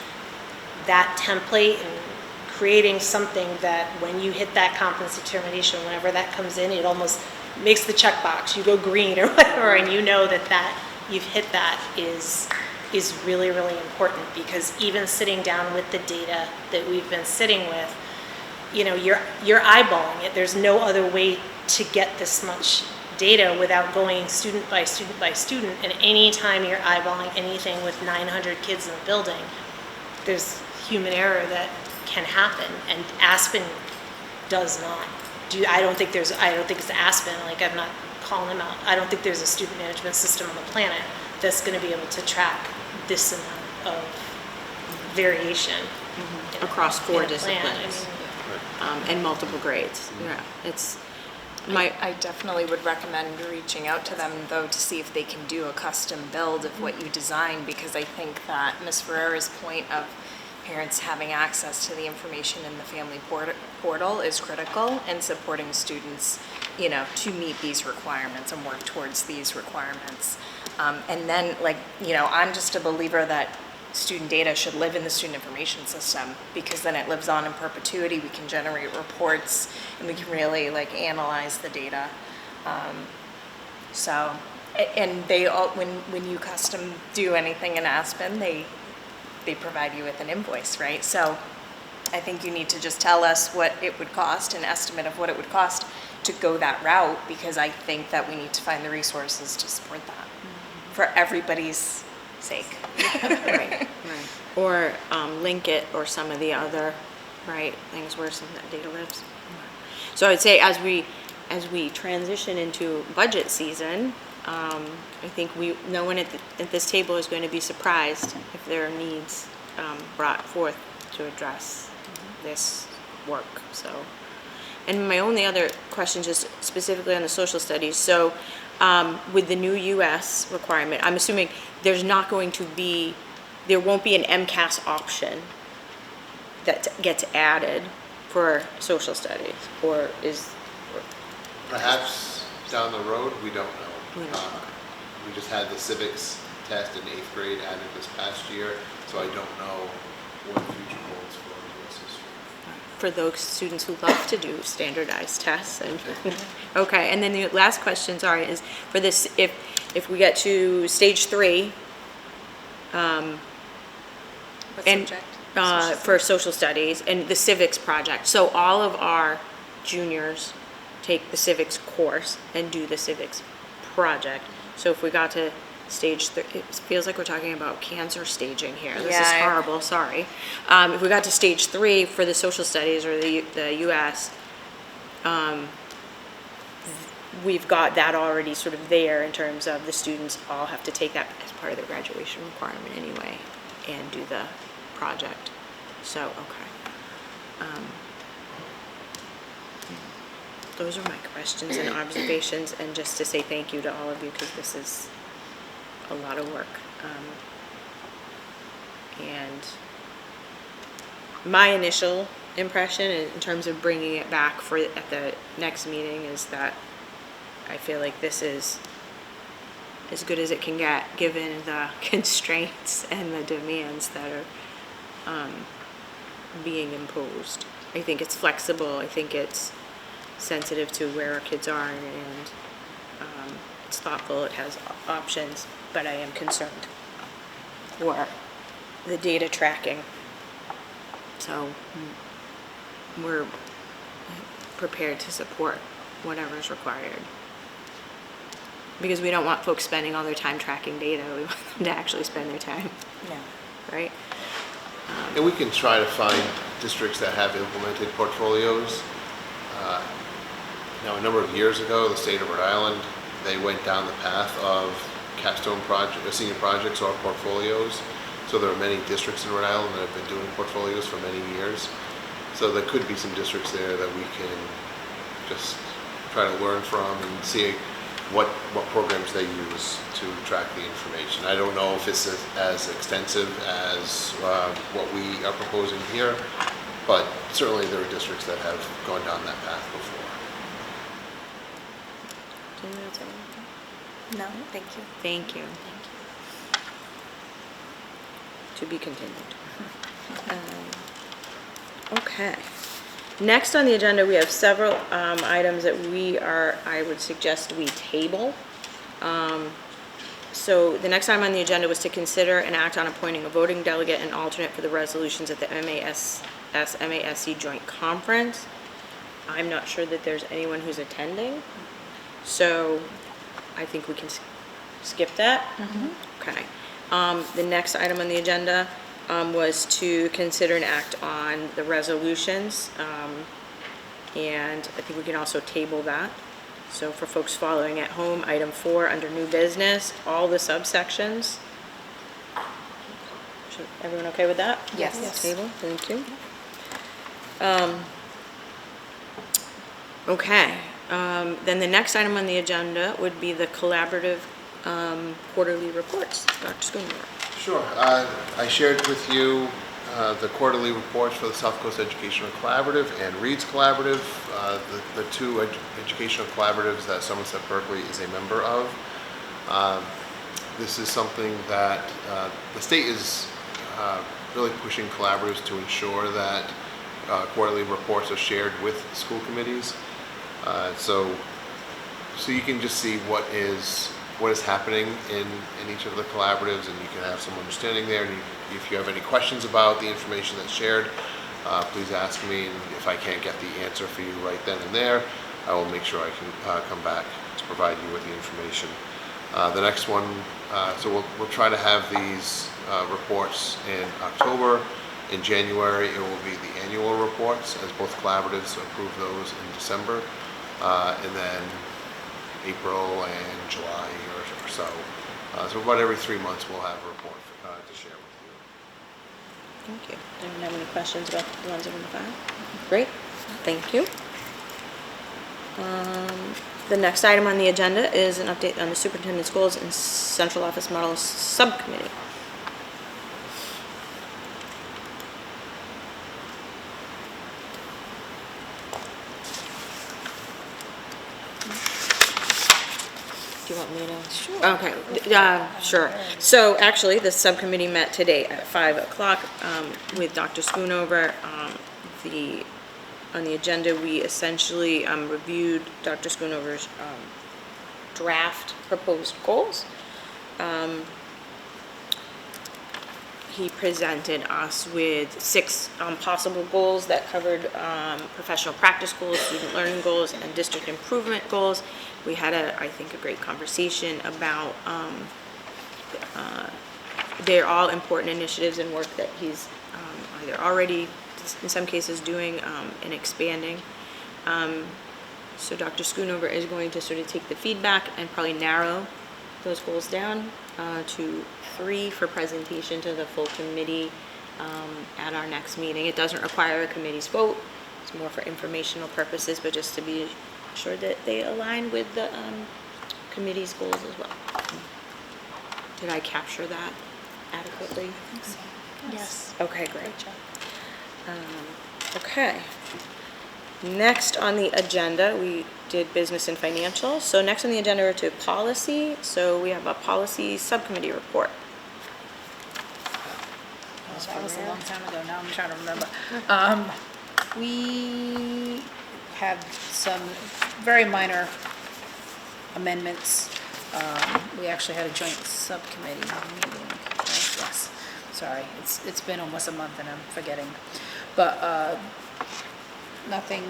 that template and creating something that when you hit that competence determination, whenever that comes in, it almost makes the checkbox, you go green or whatever, and you know that you've hit that is really, really important. Because even sitting down with the data that we've been sitting with, you're eyeballing it. There's no other way to get this much data without going student by student by student. And anytime you're eyeballing anything with 900 kids in the building, there's human error that can happen. And Aspen does not do. I don't think it's Aspen. Like, I'm not calling them out. I don't think there's a student management system on the planet that's going to be able to track this amount of variation Across in four a plan. disciplines. And multiple grades. Yeah, it's I definitely would recommend reaching out to them, though, to see if they can do a custom build of what you design, because I think that Ms. Ferrera's point of parents having access to the information in the family portal is critical in supporting students, to meet these requirements and work towards these requirements. And then, I'm just a believer that student data should live in the student information system, because then it lives on in perpetuity. We can generate reports and we can really analyze the data. And they all, when you custom do anything in Aspen, they provide you with an invoice, right? So I think you need to just tell us what it would cost, an estimate of what it would cost to go that route, because I think that we need to find the resources to support that for everybody's sake. right. Or link it, or some of the other things where some of that data lives. So I would say as we transition into budget season, I think no one at this table is going to be surprised if there are needs brought forth to address this work. So, and my only other question, just specifically on the social studies. So, with the new US requirement, I'm assuming there won't be an MCAS option that gets added for social studies, or Perhaps down the road, we don't know. We don't know. We just had the civics test in 8th grade added this past year, so I don't know what the future holds for US history. for those students who love to do standardized tests. And okay, and then the last question, sorry, is for this, if we get to stage 3, What and subject? for social studies and the civics project. So all of our juniors take the civics course and do the civics project. So if we got to stage 3, it feels like we're talking about cancer staging here. This is Yeah, horrible, sorry. If we got to stage 3 for the social studies or the US, we've got that already sort of there in terms of the students all have to take that as part of their graduation requirement anyway and do the project. So, okay. Those are my questions and observations, and just to say thank you to all of you, because this is a lot of work. And my initial impression in terms of bringing it back for at the next meeting is that I feel like this is as good as it can get, given the constraints and the demands that are being imposed. I think it's flexible. I think it's sensitive to where our kids are, and it's thoughtful. It has options, but I am concerned for the data tracking. So we're prepared to support whatever is required. Because we don't want folks spending all their time tracking data. We want them to actually spend their time, Yeah. right? And we can try to find districts that have implemented portfolios. Now, a number of years ago, the state of Rhode Island, they went down the path of capstone project, senior projects or portfolios. So there are many districts in Rhode Island that have been doing portfolios for many years. So there could be some districts there that we can just try to learn from and see what programs they use to track the information. I don't know if it's as extensive as what we are proposing here, but certainly there are districts that have gone down that path before. Do you want to say anything? No, thank you. Thank you. To be continued. Okay. Next on the agenda, we have several items that I would suggest we table. So the next item on the agenda was to consider and act on appointing a voting delegate and alternate for the resolutions at the MASC Joint Conference. I'm not sure that there's anyone who's attending, so I think we can skip that. Okay. The next item on the agenda was to consider and act on the resolutions, and I think we can also table that. So for folks following at home, item 4 under new business, all the subsections. Everyone okay with that? Yes. Yes. Table, thank you. Okay, then the next item on the agenda would be the collaborative quarterly reports. Dr. Schooner. Sure. I shared with you the quarterly reports for the South Coast Educational Collaborative and Reed's Collaborative, the two educational collaboratives that Somerset Berkeley is a member of. This is something that the state is really pushing collaboratives to ensure that quarterly reports are shared with school committees. So you can just see what is happening in each of the collaboratives, and you can have some understanding there. And if you have any questions about the information that's shared, please ask me, and if I can't get the answer for you right then and there, I will make sure I can come back to provide you with the information. The next one, so we'll try to have these reports in October. In January, it will be the annual reports, as both collaboratives approve those in December, and then April and July or so. So about every 3 months we'll have a report to share with you. Thank you. Anyone have any questions about the ones in the file? Great, thank you. The next item on the agenda is an update on the superintendent's goals and central office model subcommittee. Do you want me to? Sure. Okay, sure. So actually, the subcommittee met today at 5 o'clock with Dr. Schoonover. On the agenda, we essentially reviewed Dr. Schoonover's draft proposed goals. He presented us with 6 possible goals that covered professional practice goals, student learning goals, and district improvement goals. We had, I think, a great conversation about they're all important initiatives and work that he's either already, in some cases, doing and expanding. So Dr. Schoonover is going to sort of take the feedback and probably narrow those goals down to 3 for presentation to the full committee at our next meeting. It doesn't require a committee's vote. It's more for informational purposes, but just to be sure that they align with the committee's goals as well. Did I capture that adequately? Yes. Okay, great. Great job. Okay. Next on the agenda, we did business and financial. So next on the agenda are to policy. So we have a policy subcommittee report. That was a long time ago, now I'm trying to remember. We have some very minor amendments. We actually had a joint subcommittee meeting, right? Yes, sorry, it's been almost a month and I'm forgetting. But nothing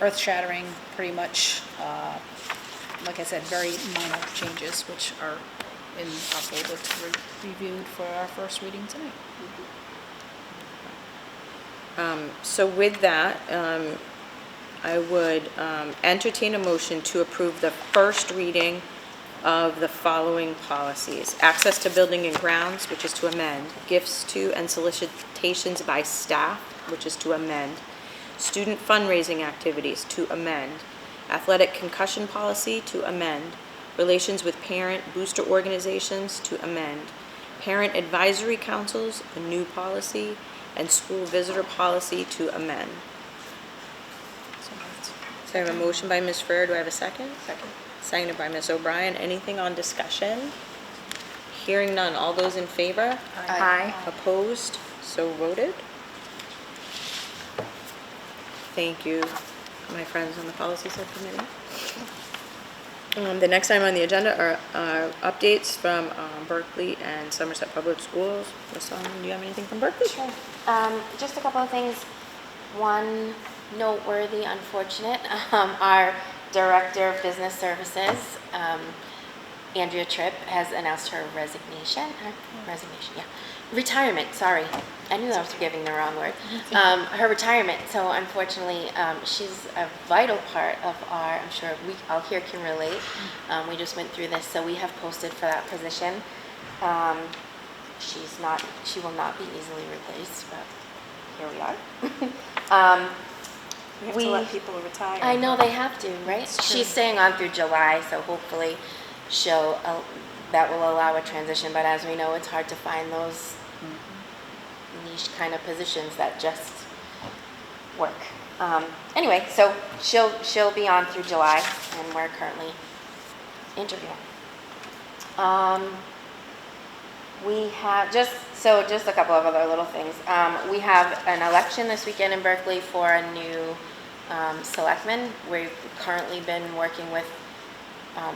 earth-shattering, pretty much. Like I said, very minor changes, which are in our folder to be reviewed for our first reading tonight. So with that, I would entertain a motion to approve the first reading of the following policies. Access to building and grounds, which is to amend. Gifts to and solicitations by staff, which is to amend. Student fundraising activities, to amend. Athletic concussion policy, to amend. Relations with parent booster organizations, to amend. Parent advisory councils, a new policy. And school visitor policy, to amend. So I have a motion by Ms. Ferrer. Do I have a second? Second. Seconded by Ms. O'Brien. Anything on discussion? Hearing none. All those in favor? Aye. Opposed? So voted. Thank you, my friends on the policy subcommittee. The next item on the agenda are updates from Berkeley and Somerset Public Schools. Ms. Solomon, do you have anything from Berkeley? Sure. Just a couple of things. One noteworthy, unfortunate, our Director of Business Services, Andrea Tripp, has announced her retirement, sorry. I knew I was giving the wrong word. Her retirement, so unfortunately, she's a vital part of our, I'm sure we all here can relate. We just went through this, so we have posted for that position. She will not be easily replaced, but here we are. We have to let people retire. I know they have to, right? She's staying on through July, so hopefully that will allow a transition, but as we know, it's hard to find those niche kind of positions that just work. Anyway, so she'll be on through July, and we're currently interviewing. We have just a couple of other little things. We have an election this weekend in Berkeley for a new selectman. We've currently been working with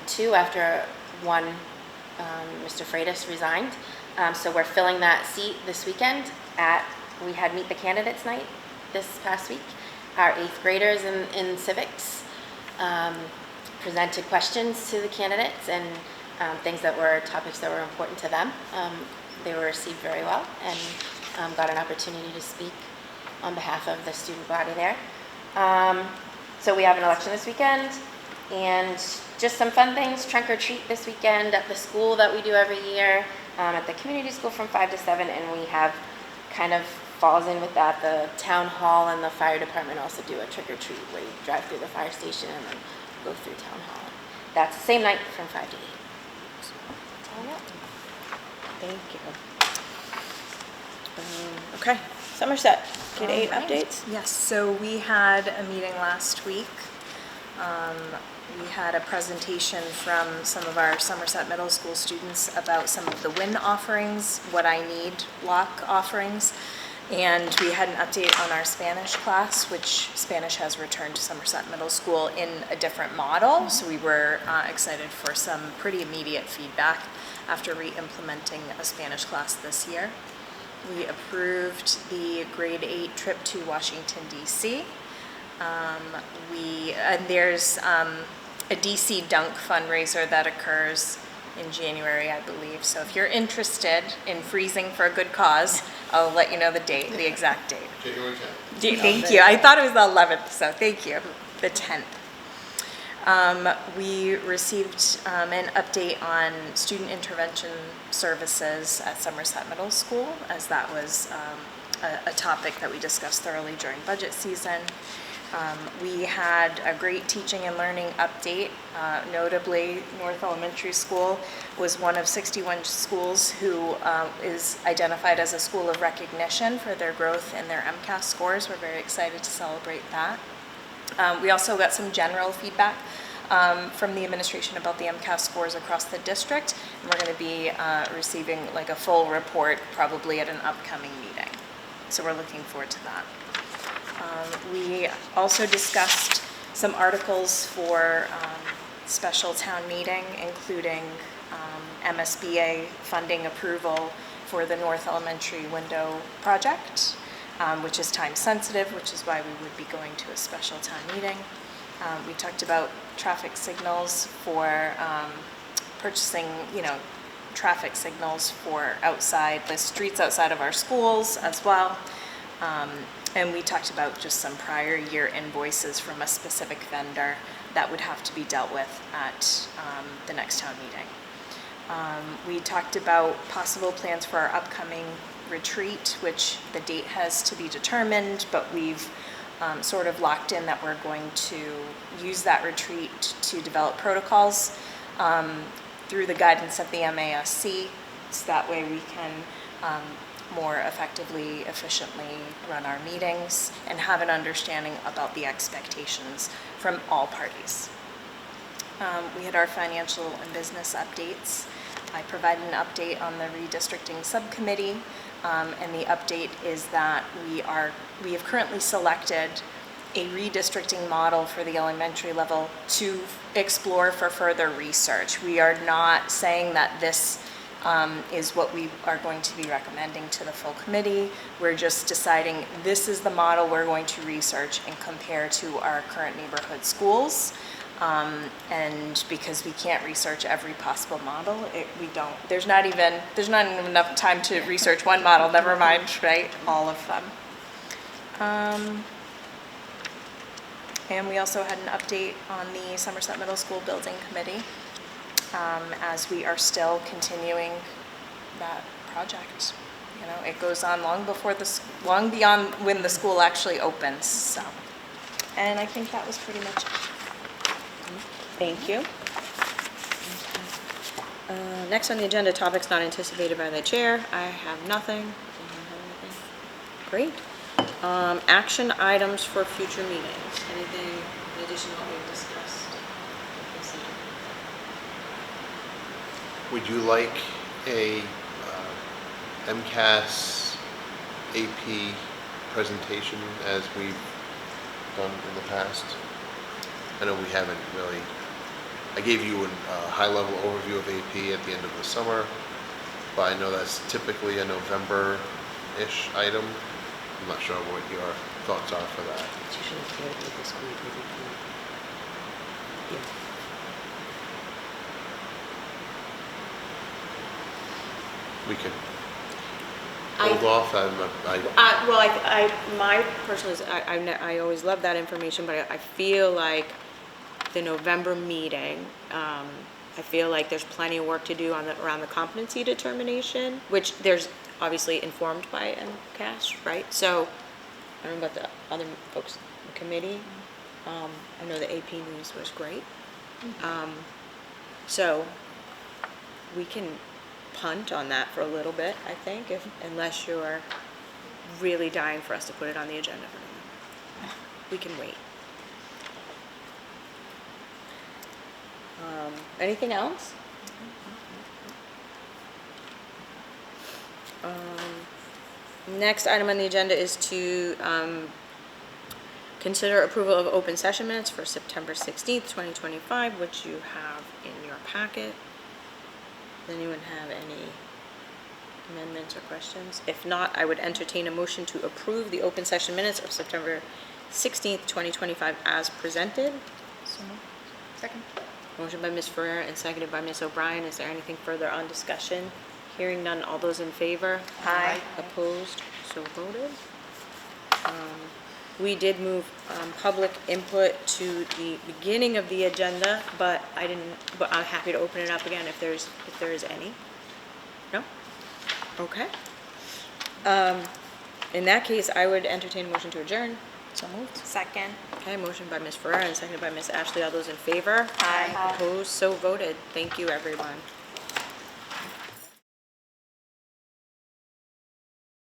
two after one, Mr. Freitas resigned. So we're filling that seat this weekend we had Meet the Candidates night this past week. Our 8th graders in civics presented questions to the candidates and topics that were important to them. They were received very well and got an opportunity to speak on behalf of the student body there. So we have an election this weekend, and just some fun things, trunk or treat this weekend at the school that we do every year, at the community school from 5 to 7, and we have kind of falls in with that, the town hall and the fire department also do a trick or treat where you drive through the fire station and then go through town hall. That's the same night from 5 to 8. So that's all I got. Thank you. Okay, Somerset, K-8 updates? Yes, so we had a meeting last week. We had a presentation from some of our Somerset Middle School students about some of the WIN offerings, What I Need block offerings. And we had an update on our Spanish class, which Spanish has returned to Somerset Middle School in a different model. So we were excited for some pretty immediate feedback after re-implementing a Spanish class this year. We approved the grade 8 trip to Washington, D.C. There's a DC Dunk fundraiser that occurs in January, I believe. So if you're interested in freezing for a good cause, I'll let you know the date, the exact date. January 10th. Thank you. I thought it was the 11th, so thank you. The 10th. We received an update on student intervention services at Somerset Middle School, as that was a topic that we discussed thoroughly during budget season. We had a great teaching and learning update. Notably, North Elementary School was one of 61 schools who is identified as a school of recognition for their growth in their MCAS scores. We're very excited to celebrate that. We also got some general feedback from the administration about the MCAS scores across the district. And we're going to be receiving like a full report probably at an upcoming meeting. So we're looking forward to that. We also discussed some articles for special town meeting, including MSBA funding approval for the North Elementary window project, which is time sensitive, which is why we would be going to a special town meeting. We talked about traffic signals for purchasing, traffic signals for outside, the streets outside of our schools as well. And we talked about just some prior year invoices from a specific vendor that would have to be dealt with at the next town meeting. We talked about possible plans for our upcoming retreat, which the date has to be determined, but we've sort of locked in that we're going to use that retreat to develop protocols through the guidance of the MASC, so that way we can more effectively, efficiently run our meetings and have an understanding about the expectations from all parties. We had our financial and business updates. I provided an update on the redistricting subcommittee, and the update is that we have currently selected a redistricting model for the elementary level to explore for further research. We are not saying that this is what we are going to be recommending to the full committee. We're just deciding this is the model we're going to research and compare to our current neighborhood schools. And because we can't research every possible model, there's not even enough time to research one model, never mind, right, all of them. And we also had an update on the Somerset Middle School Building Committee, as we are still continuing that project. It goes on long beyond when the school actually opens, so. And I think that was pretty much it. Thank you. Next on the agenda, topics not anticipated by the chair. I have nothing. Does anyone have anything? Great. Action items for future meetings. Anything in addition to what we've discussed? Would you like a MCAS AP presentation as we've done in the past? I know we haven't really. I gave you a high-level overview of AP at the end of the summer, but I know that's typically a November-ish item. I'm not sure what your thoughts are for that. It's usually paired with the school building committee. Yeah. We could I- hold off. My personal, I always love that information, but I feel like the November meeting, I feel like there's plenty of work to do around the competency determination, which there's obviously informed by MCAS, right? So, I don't know about the other folks in the committee. I know the AP news was great. So, we can punt on that for a little bit, I think, unless you're really dying for us to put it on the agenda for November. We can wait. Anything else? Next item on the agenda is to consider approval of open session minutes for September 16th, 2025, which you have in your packet. Does anyone have any amendments or questions? If not, I would entertain a motion to approve the open session minutes of September 16th, 2025 as presented. Second. Motion by Ms. Ferrer and seconded by Ms. O'Brien. Is there anything further on discussion? Hearing none, all those in favor? Aye. Opposed? So voted. We did move public input to the beginning of the agenda, but I'm happy to open it up again if there is any. No? Okay. In that case, I would entertain a motion to adjourn. So moved. Second. Okay, motion by Ms. Ferrara and seconded by Ms. Ashley. All those in favor? Aye. Opposed? So voted. Thank you, everyone.